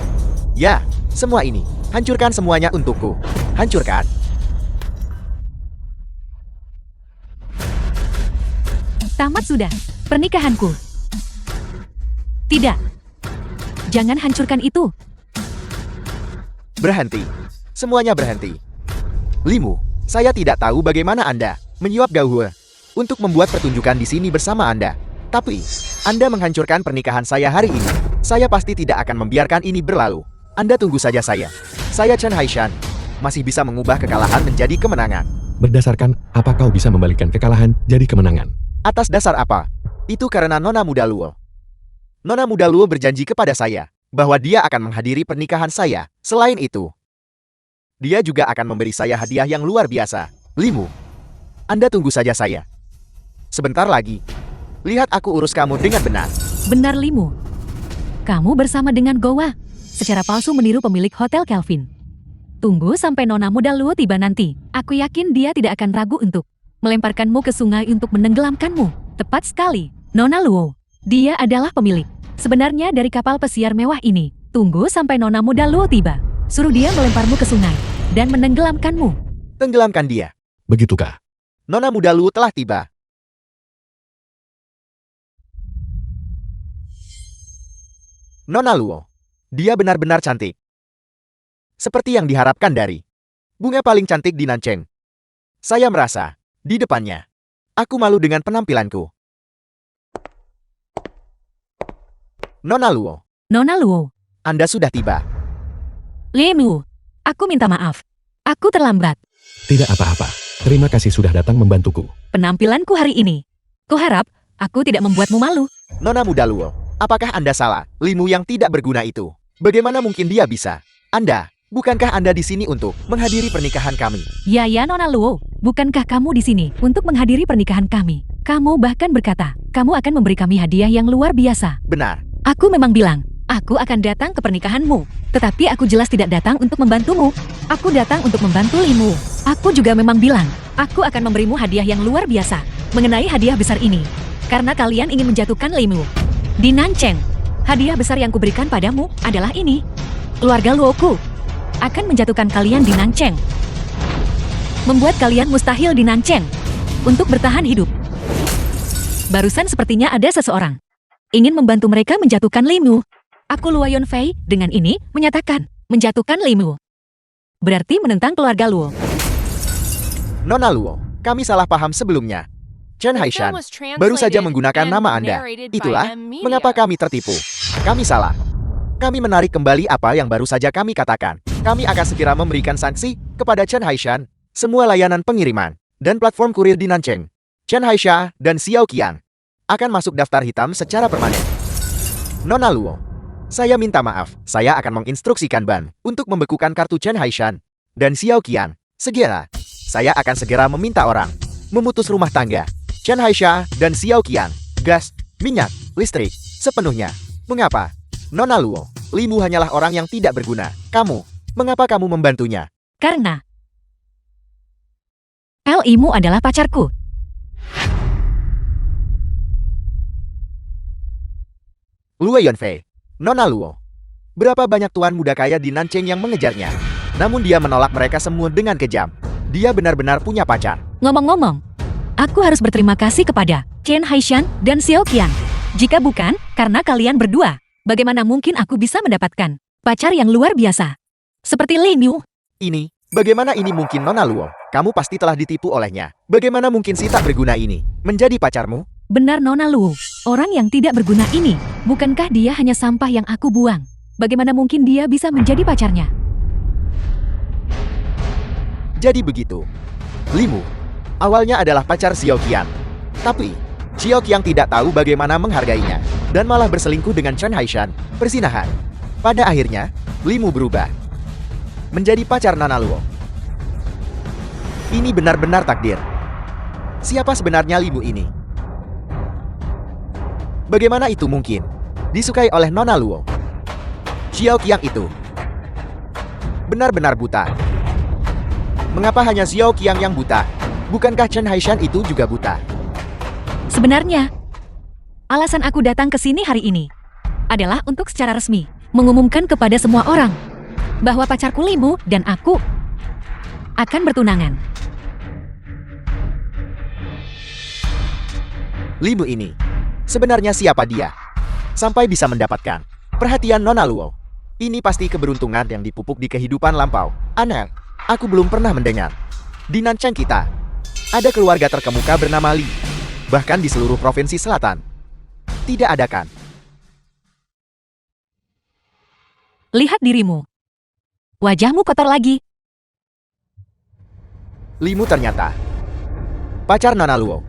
A: Ya, semua ini. Hancurkan semuanya untukku. Hancurkan.
C: Tamat sudah pernikahanku. Tidak. Jangan hancurkan itu.
A: Berhenti. Semuanya berhenti. Limu, saya tidak tahu bagaimana Anda menyuap Gao Hua untuk membuat pertunjukan di sini bersama Anda. Tapi, Anda menghancurkan pernikahan saya hari ini. Saya pasti tidak akan membiarkan ini berlalu. Anda tunggu saja saya. Saya Chen Haishan, masih bisa mengubah kekalahan menjadi kemenangan.
B: Berdasarkan apa kau bisa membalikkan kekalahan jadi kemenangan?
A: Atas dasar apa? Itu karena Nona Muda Luo. Nona Muda Luo berjanji kepada saya bahwa dia akan menghadiri pernikahan saya. Selain itu, dia juga akan memberi saya hadiah yang luar biasa. Limu, Anda tunggu saja saya. Sebentar lagi. Lihat aku urus kamu dengan benar.
C: Benar Limu. Kamu bersama dengan Gowa. Secara palsu meniru pemilik Hotel Kelvin. Tunggu sampai Nona muda Luo tiba nanti. Aku yakin dia tidak akan ragu untuk melemparkanmu ke sungai untuk menenggelamkanmu. Tepat sekali, Nona Luo. Dia adalah pemilik sebenarnya dari kapal pesiar mewah ini. Tunggu sampai Nona muda Luo tiba. Suruh dia melemparmu ke sungai dan menenggelamkanmu.
A: Tenggelamkan dia.
B: Begitukah?
A: Nona muda Luo telah tiba. Nona Luo. Dia benar-benar cantik. Seperti yang diharapkan dari bunga paling cantik di Nancheng. Saya merasa, di depannya, aku malu dengan penampilanku. Nona Luo,
C: Nona Luo,
A: Anda sudah tiba.
C: Limu, aku minta maaf. Aku terlambat.
B: Tidak apa-apa. Terima kasih sudah datang membantuku.
C: Penampilanku hari ini. Kuharap aku tidak membuatmu malu.
A: Nona muda Luo, apakah Anda salah? Limu yang tidak berguna itu. Bagaimana mungkin dia bisa? Anda, bukankah Anda di sini untuk menghadiri pernikahan kami?
C: Ya Nona Luo, bukankah kamu di sini untuk menghadiri pernikahan kami? Kamu bahkan berkata, kamu akan memberi kami hadiah yang luar biasa.
A: Benar.
C: Aku memang bilang, aku akan datang ke pernikahanmu. Tetapi aku jelas tidak datang untuk membantumu. Aku datang untuk membantu Limu. Aku juga memang bilang, aku akan memberimu hadiah yang luar biasa. Mengenai hadiah besar ini, karena kalian ingin menjatuhkan Limu. Di Nancheng, hadiah besar yang kuberikan padamu adalah ini. Keluarga Luoku akan menjatuhkan kalian di Nancheng. Membuat kalian mustahil di Nancheng untuk bertahan hidup. Barusan sepertinya ada seseorang ingin membantu mereka menjatuhkan Limu. Aku Luo Yunfei dengan ini menyatakan menjatuhkan Limu. Berarti menentang keluarga Luo.
A: Nona Luo, kami salah paham sebelumnya. Chen
D: The
A: Haishan
D: film was
A: baru saja
D: translated
A: menggunakan
D: and
A: nama Anda.
D: narrated by
A: Itulah
D: M Media.
A: mengapa kami tertipu. Kami salah. Kami menarik kembali apa yang baru saja kami katakan. Kami akan segera memberikan sanksi kepada Chen Haishan, semua layanan pengiriman, dan platform kurir di Nancheng. Chen Haisha dan Xiao Qiang akan masuk daftar hitam secara permanen. Nona Luo, saya minta maaf. Saya akan menginstruksikan Ban untuk membekukan kartu Chen Haishan dan Xiao Qiang. Segera, saya akan segera meminta orang memutus rumah tangga Chen Haisha dan Xiao Qiang. Gas, minyak, listrik, sepenuhnya. Mengapa? Nona Luo, Limu hanyalah orang yang tidak berguna. Kamu, mengapa kamu membantunya?
C: Karena Limu adalah pacarku.
A: Luo Yunfei, Nona Luo. Berapa banyak tuan muda kaya di Nancheng yang mengejarnya. Namun dia menolak mereka semua dengan kejam. Dia benar-benar punya pacar.
C: Ngomong-ngomong, aku harus berterima kasih kepada Chen Haishan dan Xiao Qiang. Jika bukan, karena kalian berdua, bagaimana mungkin aku bisa mendapatkan pacar yang luar biasa seperti Limu?
A: Ini, bagaimana ini mungkin Nona Luo? Kamu pasti telah ditipu olehnya. Bagaimana mungkin si tak berguna ini menjadi pacarmu?
C: Benar Nona Luo, orang yang tidak berguna ini, bukankah dia hanya sampah yang aku buang? Bagaimana mungkin dia bisa menjadi pacarnya?
A: Jadi begitu. Limu, awalnya adalah pacar Xiao Qiang. Tapi, Xiao Qiang tidak tahu bagaimana menghargainya, dan malah berselingkuh dengan Chen Haishan, persinahan. Pada akhirnya, Limu berubah menjadi pacar Nona Luo. Ini benar-benar takdir. Siapa sebenarnya Limu ini? Bagaimana itu mungkin disukai oleh Nona Luo? Xiao Qiang itu benar-benar buta. Mengapa hanya Xiao Qiang yang buta? Bukankah Chen Haishan itu juga buta?
C: Sebenarnya, alasan aku datang ke sini hari ini adalah untuk secara resmi mengumumkan kepada semua orang bahwa pacarku Limu dan aku akan bertunangan.
A: Limu ini, sebenarnya siapa dia? Sampai bisa mendapatkan perhatian Nona Luo. Ini pasti keberuntungan yang dipupuk di kehidupan lampau. Aneh, aku belum pernah mendengar. Di Nancheng kita, ada keluarga terkemuka bernama Li. Bahkan di seluruh provinsi selatan. Tidak ada kan?
C: Lihat dirimu. Wajahmu kotor lagi.
A: Limu ternyata pacar Nona Luo.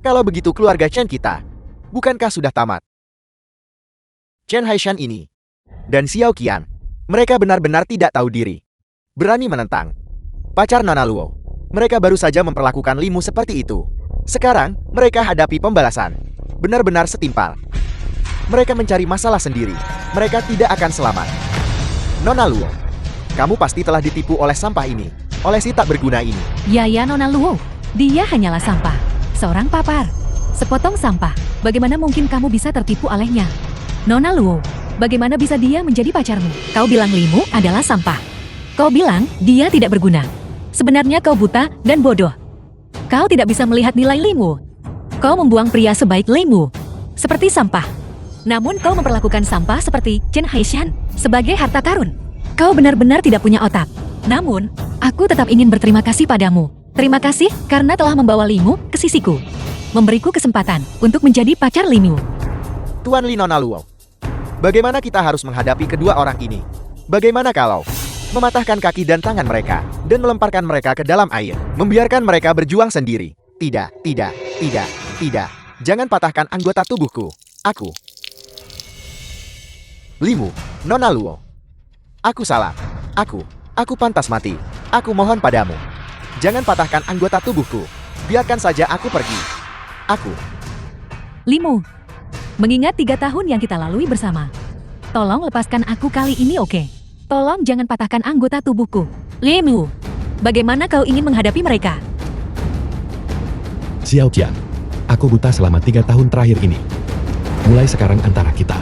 A: Kalau begitu keluarga Chen kita, bukankah sudah tamat? Chen Haishan ini dan Xiao Qiang, mereka benar-benar tidak tahu diri. Berani menentang pacar Nona Luo. Mereka baru saja memperlakukan Limu seperti itu. Sekarang, mereka hadapi pembalasan. Benar-benar setimpal. Mereka mencari masalah sendiri. Mereka tidak akan selamat. Nona Luo, kamu pasti telah ditipu oleh sampah ini. Oleh si tak berguna ini.
C: Ya Nona Luo, dia hanyalah sampah. Seorang papar. Sepotong sampah. Bagaimana mungkin kamu bisa tertipu olehnya? Nona Luo, bagaimana bisa dia menjadi pacarmu? Kau bilang Limu adalah sampah. Kau bilang dia tidak berguna. Sebenarnya kau buta dan bodoh. Kau tidak bisa melihat nilai Limu. Kau membuang pria sebaik Limu seperti sampah. Namun kau memperlakukan sampah seperti Chen Haishan sebagai harta karun. Kau benar-benar tidak punya otak. Namun, aku tetap ingin berterima kasih padamu. Terima kasih karena telah membawa Limu ke sisiku. Memberiku kesempatan untuk menjadi pacar Limu.
A: Tuan Li Nona Luo, bagaimana kita harus menghadapi kedua orang ini? Bagaimana kalau mematahkan kaki dan tangan mereka dan melemparkan mereka ke dalam air, membiarkan mereka berjuang sendiri? Tidak, tidak, tidak, tidak. Jangan patahkan anggota tubuhku. Aku. Limu, Nona Luo. Aku salah. Aku pantas mati. Aku mohon padamu. Jangan patahkan anggota tubuhku. Biarkan saja aku pergi. Aku.
C: Limu, mengingat 3 tahun yang kita lalui bersama. Tolong lepaskan aku kali ini, oke? Tolong jangan patahkan anggota tubuhku. Limu, bagaimana kau ingin menghadapi mereka?
B: Xiao Qian, aku buta selama 3 tahun terakhir ini. Mulai sekarang antara kita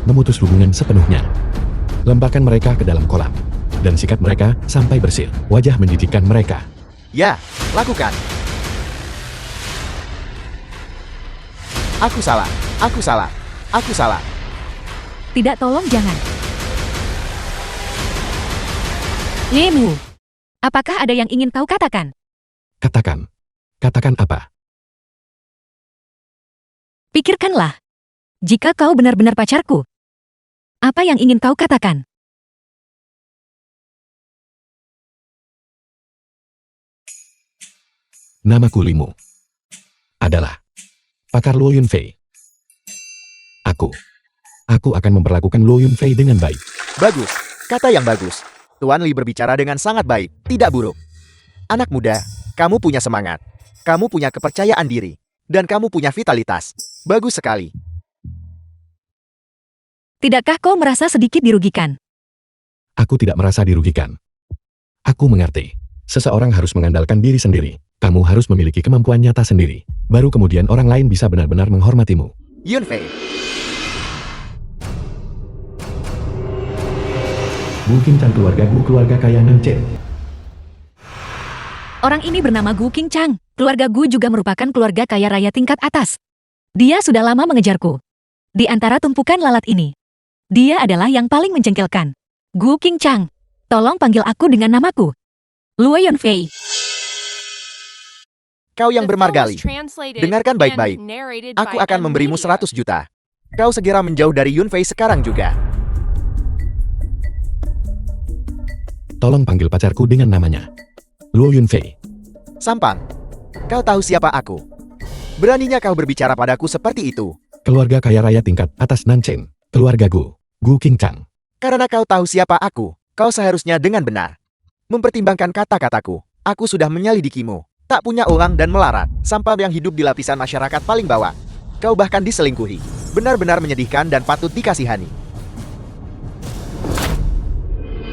B: memutus hubungan sepenuhnya. Lemparkan mereka ke dalam kolam dan sikat mereka sampai bersih. Wajah menjijikkan mereka.
A: Ya, lakukan. Aku salah. Aku salah. Aku salah.
C: Tidak, tolong jangan. Limu, apakah ada yang ingin kau katakan?
B: Katakan. Katakan apa?
C: Pikirkanlah. Jika kau benar-benar pacarku, apa yang ingin kau katakan?
B: Namaku Limu. Adalah pakar Luo Yunfei. Aku akan memperlakukan Luo Yunfei dengan baik.
A: Bagus. Kata yang bagus. Tuan Li berbicara dengan sangat baik, tidak buruk. Anak muda, kamu punya semangat. Kamu punya kepercayaan diri. Dan kamu punya vitalitas. Bagus sekali.
C: Tidakkah kau merasa sedikit dirugikan?
B: Aku tidak merasa dirugikan. Aku mengerti. Seseorang harus mengandalkan diri sendiri. Kamu harus memiliki kemampuan nyata sendiri. Baru kemudian orang lain bisa benar-benar menghormatimu.
A: Yunfei.
B: Mungkin keluarga kaya Nan Chen.
C: Orang ini bernama Gu Qingchang. Keluarga Gu juga merupakan keluarga kaya raya tingkat atas. Dia sudah lama mengejarku. Di antara tumpukan lalat ini, dia adalah yang paling menjengkelkan. Gu Qingchang, tolong panggil aku dengan namaku. Luo Yunfei.
A: Kau yang
D: The film was
A: bermargali.
D: translated
A: Dengarkan
D: and
A: baik-baik.
D: narrated
A: Aku
D: by
A: akan
D: M
A: memberimu
D: Media.
A: 100 juta. Kau segera menjauh dari Yunfei sekarang juga.
B: Tolong panggil pacarku dengan namanya. Luo Yunfei.
A: Sampang. Kau tahu siapa aku? Beraninya kau berbicara padaku seperti itu.
B: Keluarga kaya raya tingkat atas Nan Chen. Keluarga Gu Qingchang.
A: Karena kau tahu siapa aku, kau seharusnya dengan benar mempertimbangkan kata-kataku. Aku sudah menyelidikimu. Tak punya uang dan melarat. Sampah yang hidup di lapisan masyarakat paling bawah. Kau bahkan diselingkuhi. Benar-benar menyedihkan dan patut dikasihani.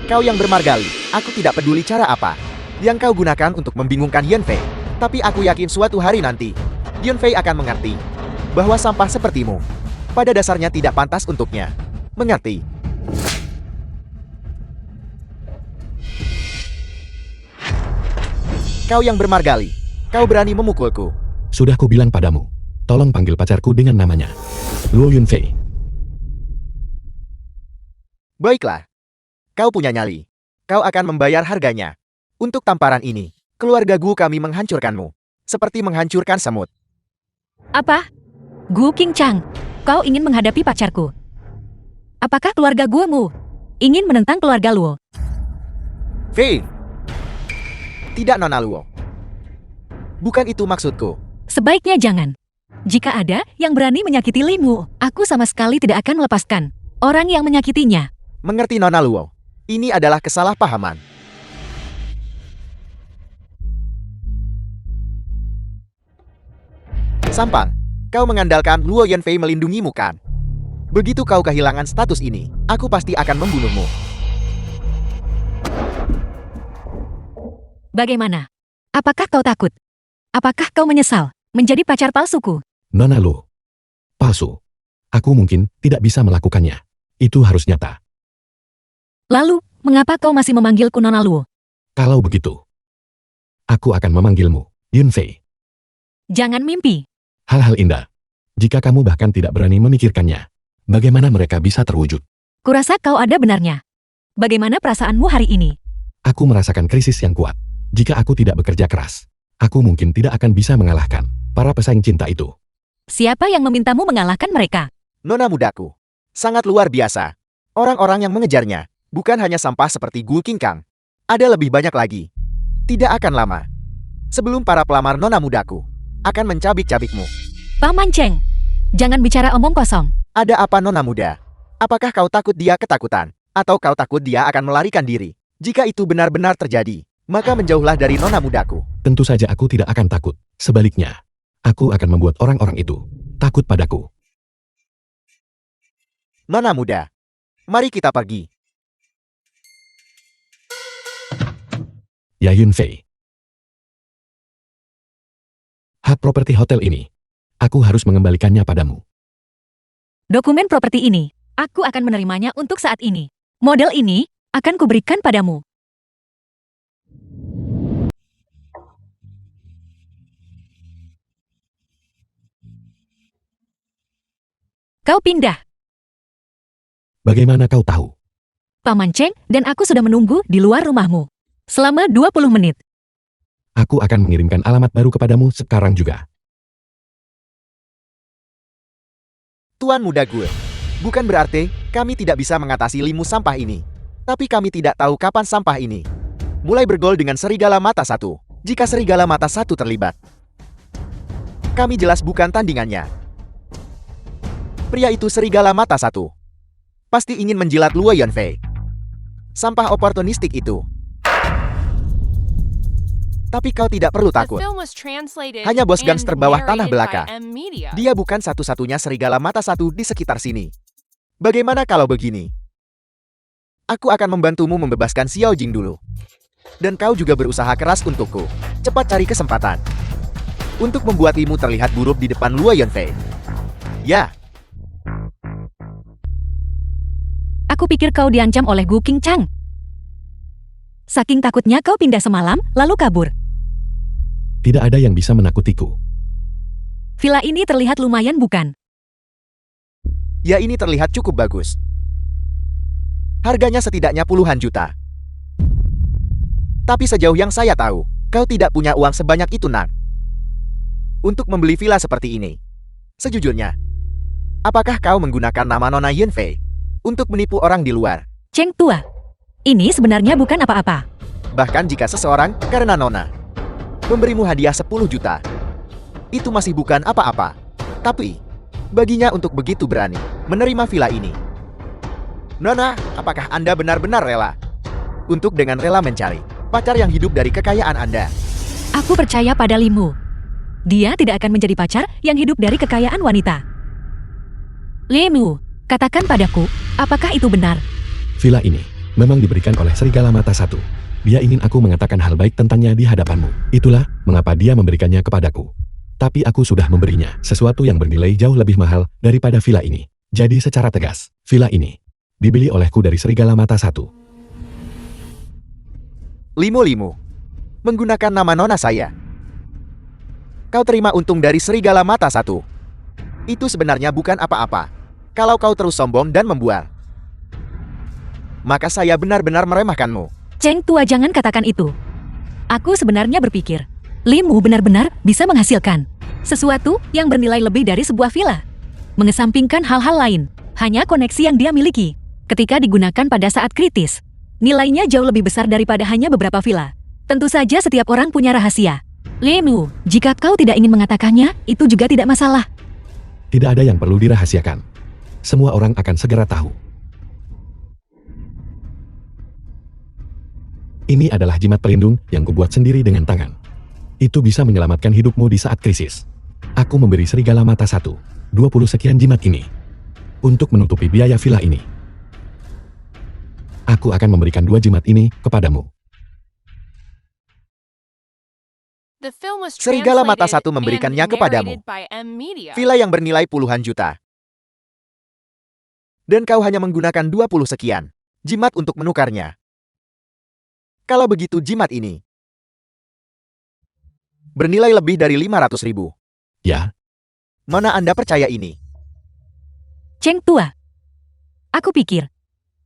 A: Kau yang bermargali. Aku tidak peduli cara apa yang kau gunakan untuk membingungkan Yunfei. Tapi aku yakin suatu hari nanti, Yunfei akan mengerti bahwa sampah sepertimu pada dasarnya tidak pantas untuknya. Mengerti? Kau yang bermargali. Kau berani memukulku.
B: Sudah kubilang padamu. Tolong panggil pacarku dengan namanya. Luo Yunfei.
A: Baiklah. Kau punya nyali. Kau akan membayar harganya. Untuk tamparan ini, keluarga Gu kami menghancurkanmu. Seperti menghancurkan semut.
C: Apa? Gu Qingchang, kau ingin menghadapi pacarku? Apakah keluarga Gumu ingin menentang keluarga Luo?
A: Fei. Tidak, Nona Luo. Bukan itu maksudku.
C: Sebaiknya jangan. Jika ada yang berani menyakiti Limu, aku sama sekali tidak akan melepaskan orang yang menyakitinya.
A: Mengerti, Nona Luo. Ini adalah kesalahpahaman. Sampang, kau mengandalkan Luo Yunfei melindungimu kan? Begitu kau kehilangan status ini, aku pasti akan membunuhmu.
C: Bagaimana? Apakah kau takut? Apakah kau menyesal menjadi pacar palsuku?
B: Nona Luo. Palsu. Aku mungkin tidak bisa melakukannya. Itu harus nyata.
C: Lalu, mengapa kau masih memanggilku Nona Luo?
B: Kalau begitu, aku akan memanggilmu Yunfei.
C: Jangan mimpi.
B: Hal-hal indah. Jika kamu bahkan tidak berani memikirkannya, bagaimana mereka bisa terwujud?
C: Kurasa kau ada benarnya. Bagaimana perasaanmu hari ini?
B: Aku merasakan krisis yang kuat. Jika aku tidak bekerja keras, aku mungkin tidak akan bisa mengalahkan para pesaing cinta itu.
C: Siapa yang memintamu mengalahkan mereka?
A: Nona mudaku. Sangat luar biasa. Orang-orang yang mengejarnya, bukan hanya sampah seperti Gul King Kang. Ada lebih banyak lagi. Tidak akan lama. Sebelum para pelamar nona mudaku akan mencabik-cabikmu.
C: Paman Cheng, jangan bicara omong kosong.
A: Ada apa nona muda? Apakah kau takut dia ketakutan? Atau kau takut dia akan melarikan diri? Jika itu benar-benar terjadi, maka menjauhlah dari nona mudaku.
B: Tentu saja aku tidak akan takut. Sebaliknya, aku akan membuat orang-orang itu takut padaku.
A: Nona muda, mari kita pergi.
B: Ya Yunfei. Hak properti hotel ini, aku harus mengembalikannya padamu.
C: Dokumen properti ini, aku akan menerimanya untuk saat ini. Model ini akan kuberikan padamu. Kau pindah.
B: Bagaimana kau tahu?
C: Paman Cheng dan aku sudah menunggu di luar rumahmu selama 20 menit.
B: Aku akan mengirimkan alamat baru kepadamu sekarang juga.
A: Tuan muda gue, bukan berarti kami tidak bisa mengatasi limu sampah ini. Tapi kami tidak tahu kapan sampah ini mulai bergol dengan serigala mata satu. Jika serigala mata satu terlibat, kami jelas bukan tandingannya. Pria itu serigala mata satu. Pasti ingin menjilat Luo Yunfei. Sampah oportunistik itu. Tapi kau tidak perlu
D: The
A: takut.
D: film was translated
A: Hanya bos
D: and
A: gangster bawah tanah
D: narrated
A: belaka.
D: by M Media.
A: Dia bukan satu-satunya serigala mata satu di sekitar sini. Bagaimana kalau begini? Aku akan membantumu membebaskan Xiao Jing dulu. Dan kau juga berusaha keras untukku. Cepat cari kesempatan untuk membuat Limu terlihat buruk di depan Luo Yunfei. Ya,
C: Aku pikir kau diancam oleh Gu King Chang. Saking takutnya kau pindah semalam, lalu kabur.
B: Tidak ada yang bisa menakutiku.
C: Villa ini terlihat lumayan bukan?
A: ya ini terlihat cukup bagus. Harganya setidaknya puluhan juta. Tapi sejauh yang saya tahu, kau tidak punya uang sebanyak itu, Nak. Untuk membeli villa seperti ini. Sejujurnya, apakah kau menggunakan nama Nona Yunfei untuk menipu orang di luar?
C: Cheng Tua, ini sebenarnya bukan apa-apa.
A: Bahkan jika seseorang, karena Nona, memberimu hadiah 10 juta, itu masih bukan apa-apa. Tapi, baginya untuk begitu berani menerima villa ini. Nona, apakah Anda benar-benar rela untuk dengan rela mencari pacar yang hidup dari kekayaan Anda?
C: Aku percaya pada Limu. Dia tidak akan menjadi pacar yang hidup dari kekayaan wanita. Limu, katakan padaku, apakah itu benar?
B: Villa ini memang diberikan oleh Serigala Mata Satu. Dia ingin aku mengatakan hal baik tentangnya di hadapanmu. Itulah mengapa dia memberikannya kepadaku. Tapi aku sudah memberinya sesuatu yang bernilai jauh lebih mahal daripada villa ini. Jadi secara tegas, villa ini dibeli olehku dari Serigala Mata Satu.
A: Limu, menggunakan nama Nona saya. Kau terima untung dari Serigala Mata Satu. Itu sebenarnya bukan apa-apa. Kalau kau terus sombong dan membual, maka saya benar-benar meremehkanmu.
C: Cheng Tua, jangan katakan itu. Aku sebenarnya berpikir, Limu benar-benar bisa menghasilkan sesuatu yang bernilai lebih dari sebuah villa. Mengesampingkan hal-hal lain, hanya koneksi yang dia miliki. Ketika digunakan pada saat kritis, nilainya jauh lebih besar daripada hanya beberapa villa. Tentu saja setiap orang punya rahasia. Limu, jika kau tidak ingin mengatakannya, itu juga tidak masalah.
B: Tidak ada yang perlu dirahasiakan. Semua orang akan segera tahu. Ini adalah jimat pelindung yang kubuat sendiri dengan tangan. Itu bisa menyelamatkan hidupmu di saat krisis. Aku memberi Serigala Mata Satu 20 sekian jimat ini. untuk menutupi biaya villa ini. Aku akan memberikan 2 jimat ini kepadamu.
D: The film was
A: Serigala Mata
D: translated
A: Satu memberikannya
D: and
A: kepadamu.
D: narrated by M Media.
A: Villa yang bernilai puluhan juta. Dan kau hanya menggunakan 20 sekian jimat untuk menukarnya. Kalau begitu jimat ini bernilai lebih dari 500.000.
B: Ya,
A: Mana Anda percaya ini?
C: Cheng Tua. Aku pikir,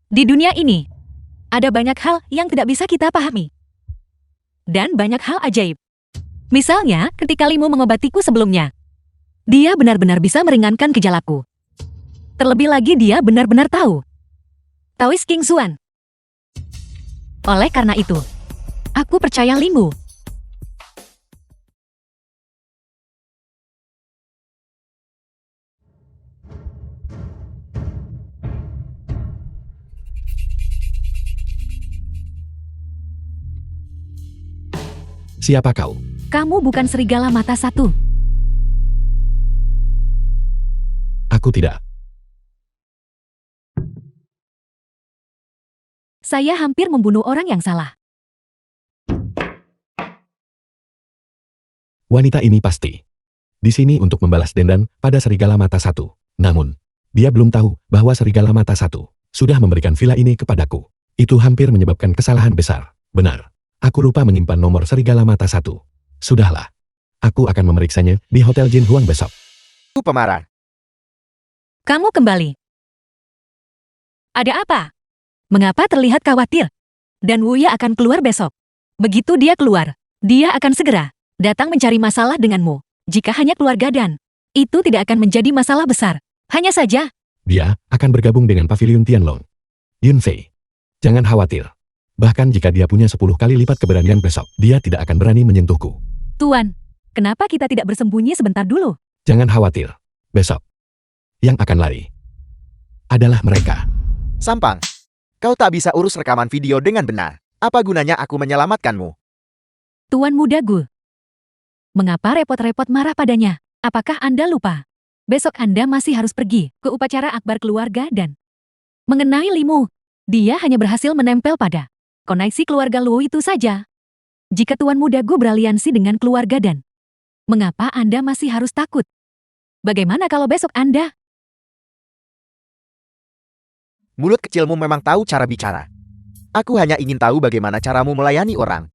C: di dunia ini, ada banyak hal yang tidak bisa kita pahami. Dan banyak hal ajaib. Misalnya, ketika Limu mengobatiku sebelumnya. Dia benar-benar bisa meringankan gejalaku. Terlebih lagi dia benar-benar tahu. Taoist King Xuan. Oleh karena itu, aku percaya Limu.
B: siapa kau?
C: Kamu bukan serigala mata satu.
B: Aku tidak.
C: Saya hampir membunuh orang yang salah.
B: Wanita ini pasti di sini untuk membalas dendam pada serigala mata satu. Namun, dia belum tahu bahwa serigala mata satu sudah memberikan villa ini kepadaku. Itu hampir menyebabkan kesalahan besar. Benar, aku lupa menyimpan nomor serigala mata satu. Sudahlah, aku akan memeriksanya di Hotel Jin Huang besok.
A: Aku pemarah.
C: Kamu kembali. Ada apa? Mengapa terlihat khawatir? Dan Wuya akan keluar besok. Begitu dia keluar, dia akan segera datang mencari masalah denganmu. Jika hanya keluarga dan itu tidak akan menjadi masalah besar. Hanya saja,
B: Dia akan bergabung dengan Pavilion Tianlong. Yun Fei, jangan khawatir. Bahkan jika dia punya 10 kali lipat keberanian besok, dia tidak akan berani menyentuhku.
C: Tuan, kenapa kita tidak bersembunyi sebentar dulu?
B: Jangan khawatir. Besok, yang akan lari adalah mereka.
A: Sampang, kau tak bisa urus rekaman video dengan benar. Apa gunanya aku menyelamatkanmu?
C: Tuan muda Gu. Mengapa repot-repot marah padanya? Apakah Anda lupa? Besok Anda masih harus pergi ke upacara akbar keluarga dan mengenai Limu. Dia hanya berhasil menempel pada koneksi keluarga Luo itu saja. Jika Tuan muda Gu beraliansi dengan keluarga dan mengapa Anda masih harus takut? Bagaimana kalau besok Anda?
A: Mulut kecilmu memang tahu cara bicara. Aku hanya ingin tahu bagaimana caramu melayani orang.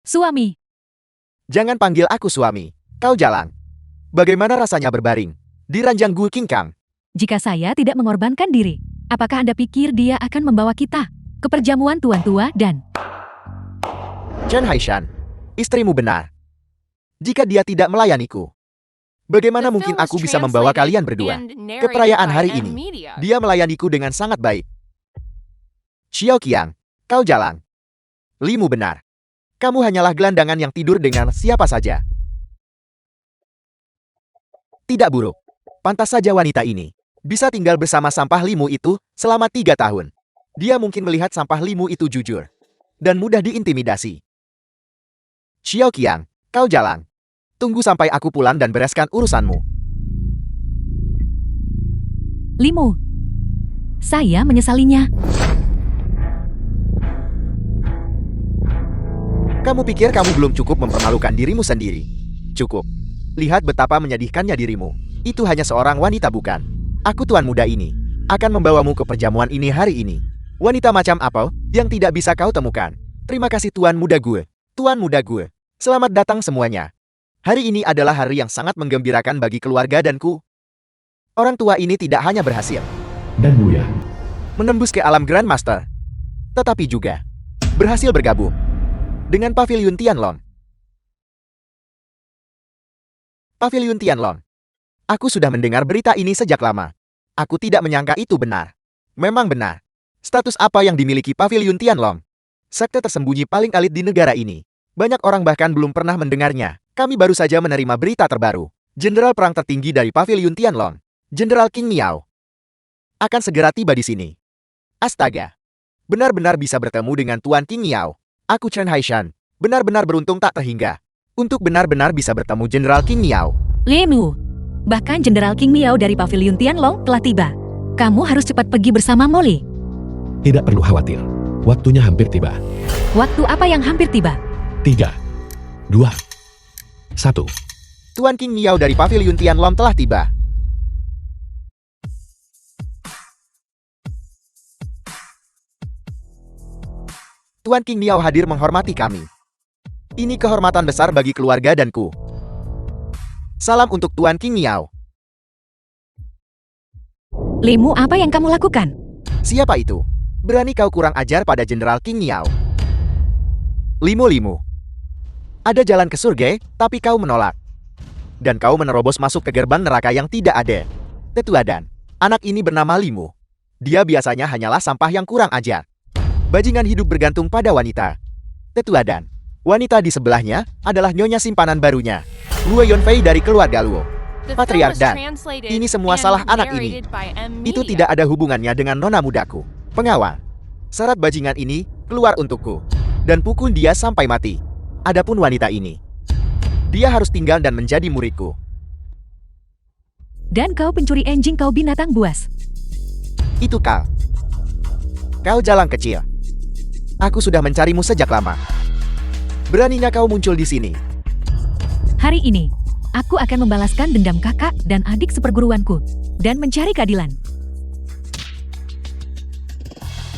C: Suami,
A: Jangan panggil aku suami. Kau jalan. Bagaimana rasanya berbaring di ranjang Gu King Kang?
C: jika saya tidak mengorbankan diri, apakah Anda pikir dia akan membawa kita ke perjamuan tuan tua dan
A: Chen Haishan, istrimu benar. Jika dia tidak melayaniku, bagaimana
D: The
A: mungkin
D: film
A: aku
D: was
A: bisa membawa
D: translated
A: kalian berdua
D: and
A: ke
D: narrated
A: perayaan
D: by
A: hari
D: M
A: ini?
D: Media.
A: Dia melayaniku dengan sangat baik. Xiao Qiang, kau jalan. Limu benar. Kamu hanyalah gelandangan yang tidur dengan siapa saja. Tidak buruk. Pantas saja wanita ini bisa tinggal bersama sampah Limu itu selama 3 tahun. Dia mungkin melihat sampah Limu itu jujur dan mudah diintimidasi. Xiao Qiang, kau jalan. Tunggu sampai aku pulang dan bereskan urusanmu.
C: Limu? Saya menyesalinya.
A: Kamu pikir kamu belum cukup mempermalukan dirimu sendiri? Cukup. Lihat betapa menyedihkannya dirimu. Itu hanya seorang wanita bukan? Aku tuan muda ini akan membawamu ke perjamuan ini hari ini. Wanita macam apa yang tidak bisa kau temukan? Terima kasih tuan muda gue. Tuan muda gue. Selamat datang semuanya. Hari ini adalah hari yang sangat menggembirakan bagi keluarga danku. Orang tua ini tidak hanya berhasil
B: Dan Buya,
A: menembus ke alam Grandmaster, tetapi juga berhasil bergabung dengan Pavilion Tianlong. Pavilion Tianlong. Aku sudah mendengar berita ini sejak lama. Aku tidak menyangka itu benar. Memang benar. Status apa yang dimiliki Pavilion Tianlong? Sekte tersembunyi paling elit di negara ini. Banyak orang bahkan belum pernah mendengarnya. Kami baru saja menerima berita terbaru. Jenderal perang tertinggi dari Pavilion Tianlong, Jenderal King Miao, akan segera tiba di sini. Astaga. Benar-benar bisa bertemu dengan Tuan King Miao. Aku Chen Haishan. Benar-benar beruntung tak terhingga untuk benar-benar bisa bertemu Jenderal King Miao.
C: Limu, Bahkan Jenderal King Miao dari Paviliun Tianlong telah tiba. Kamu harus cepat pergi bersama Molly.
B: Tidak perlu khawatir. Waktunya hampir tiba.
C: Waktu apa yang hampir tiba?
B: 3, 2, 1.
A: Tuan King Miao dari Paviliun Tianlong telah tiba. Tuan King Miao hadir menghormati kami. Ini kehormatan besar bagi keluarga dan ku. Salam untuk Tuan King Miao.
C: Limu, apa yang kamu lakukan?
A: Siapa itu? Berani kau kurang ajar pada Jenderal King Miao? Limu. Ada jalan ke surga, tapi kau menolak. Dan kau menerobos masuk ke gerbang neraka yang tidak ada. Tetua Dan, anak ini bernama Limu. Dia biasanya hanyalah sampah yang kurang ajar. Bajingan hidup bergantung pada wanita. Tetua Dan, wanita di sebelahnya adalah nyonya simpanan barunya, Luo Yunfei dari keluarga Luo.
D: The film
A: Patriark
D: was
A: Dan,
D: translated
A: ini semua
D: and
A: salah anak ini.
D: narrated by M.
A: Itu
D: Media.
A: tidak ada hubungannya dengan nona mudaku. Pengawal, syarat bajingan ini keluar untukku. Dan pukul dia sampai mati. Adapun wanita ini, dia harus tinggal dan menjadi muridku.
C: Dan kau pencuri anjing, kau binatang buas.
A: Itu kau. Kau jalang kecil. Aku sudah mencarimu sejak lama. Beraninya kau muncul di sini.
C: Hari ini, aku akan membalaskan dendam kakak dan adik seperguruanku dan mencari keadilan.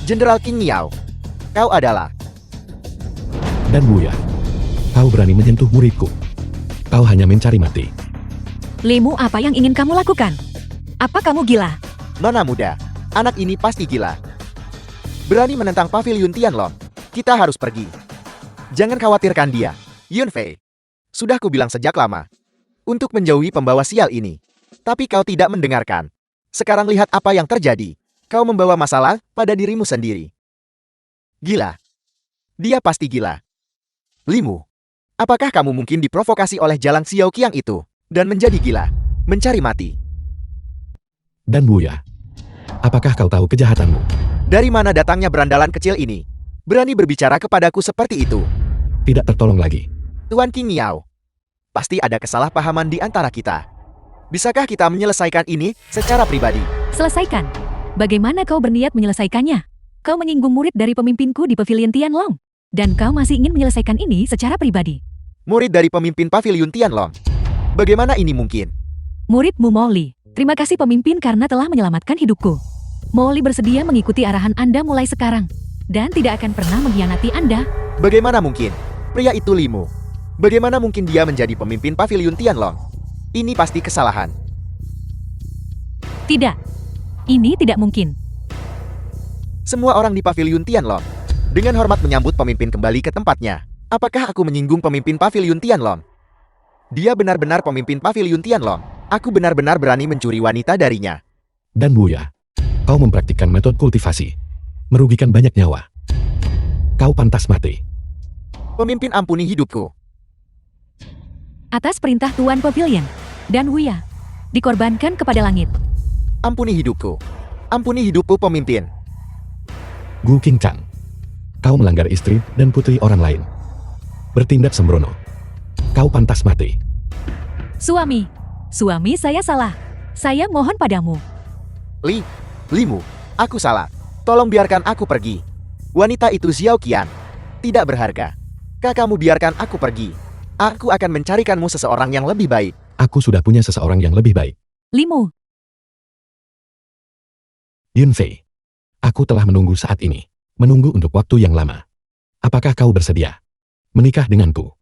A: Jenderal King Miao, kau adalah...
B: Dan Buya, kau berani menyentuh muridku. Kau hanya mencari mati.
C: Limu, apa yang ingin kamu lakukan? Apa kamu gila?
A: Nona muda, anak ini pasti gila. Berani menentang Paviliun Tianlong. Kita harus pergi. Jangan khawatirkan dia, Yunfei. Sudah kubilang sejak lama. Untuk menjauhi pembawa sial ini. Tapi kau tidak mendengarkan. Sekarang lihat apa yang terjadi. Kau membawa masalah pada dirimu sendiri. Gila. Dia pasti gila. Limu, apakah kamu mungkin diprovokasi oleh Jalang Xiao Qiang itu dan menjadi gila, mencari mati?
B: Dan Buya, apakah kau tahu kejahatanmu?
A: Dari mana datangnya berandalan kecil ini? Berani berbicara kepadaku seperti itu.
B: Tidak tertolong lagi.
A: Tuan King Miao, pasti ada kesalahpahaman di antara kita. Bisakah kita menyelesaikan ini secara pribadi?
C: Selesaikan. Bagaimana kau berniat menyelesaikannya? Kau menyinggung murid dari pemimpinku di Pavilion Tianlong. Dan kau masih ingin menyelesaikan ini secara pribadi.
A: Murid dari pemimpin Paviliun Tianlong. Bagaimana ini mungkin?
C: Muridmu Molly, terima kasih pemimpin karena telah menyelamatkan hidupku. Molly bersedia mengikuti arahan Anda mulai sekarang. Dan tidak akan pernah mengkhianati Anda.
A: Bagaimana mungkin? Pria itu Limu. Bagaimana mungkin dia menjadi pemimpin Paviliun Tianlong? Ini pasti kesalahan.
C: Tidak. Ini tidak mungkin.
A: Semua orang di Paviliun Tianlong dengan hormat menyambut pemimpin kembali ke tempatnya. Apakah aku menyinggung pemimpin Paviliun Tianlong? Dia benar-benar pemimpin Paviliun Tianlong. Aku benar-benar berani mencuri wanita darinya.
B: Dan Buya, kau mempraktikkan metode kultivasi. Merugikan banyak nyawa. Kau pantas mati.
A: Pemimpin, ampuni hidupku.
C: Atas perintah Tuan Pavilion dan Wuya, dikorbankan kepada langit.
A: Ampuni hidupku. Ampuni hidupku, pemimpin.
B: Gu King Chang, kau melanggar istri dan putri orang lain. Bertindak sembrono. Kau pantas mati.
C: Suami saya salah. Saya mohon padamu.
A: Limu, aku salah. Tolong biarkan aku pergi. Wanita itu Xiao Qian. Tidak berharga. Kakakmu biarkan aku pergi. Aku akan mencarikanmu seseorang yang lebih baik.
B: Aku sudah punya seseorang yang lebih baik.
C: Limu,
B: Yunfei, aku telah menunggu saat ini. Menunggu untuk waktu yang lama. Apakah kau bersedia menikah denganku?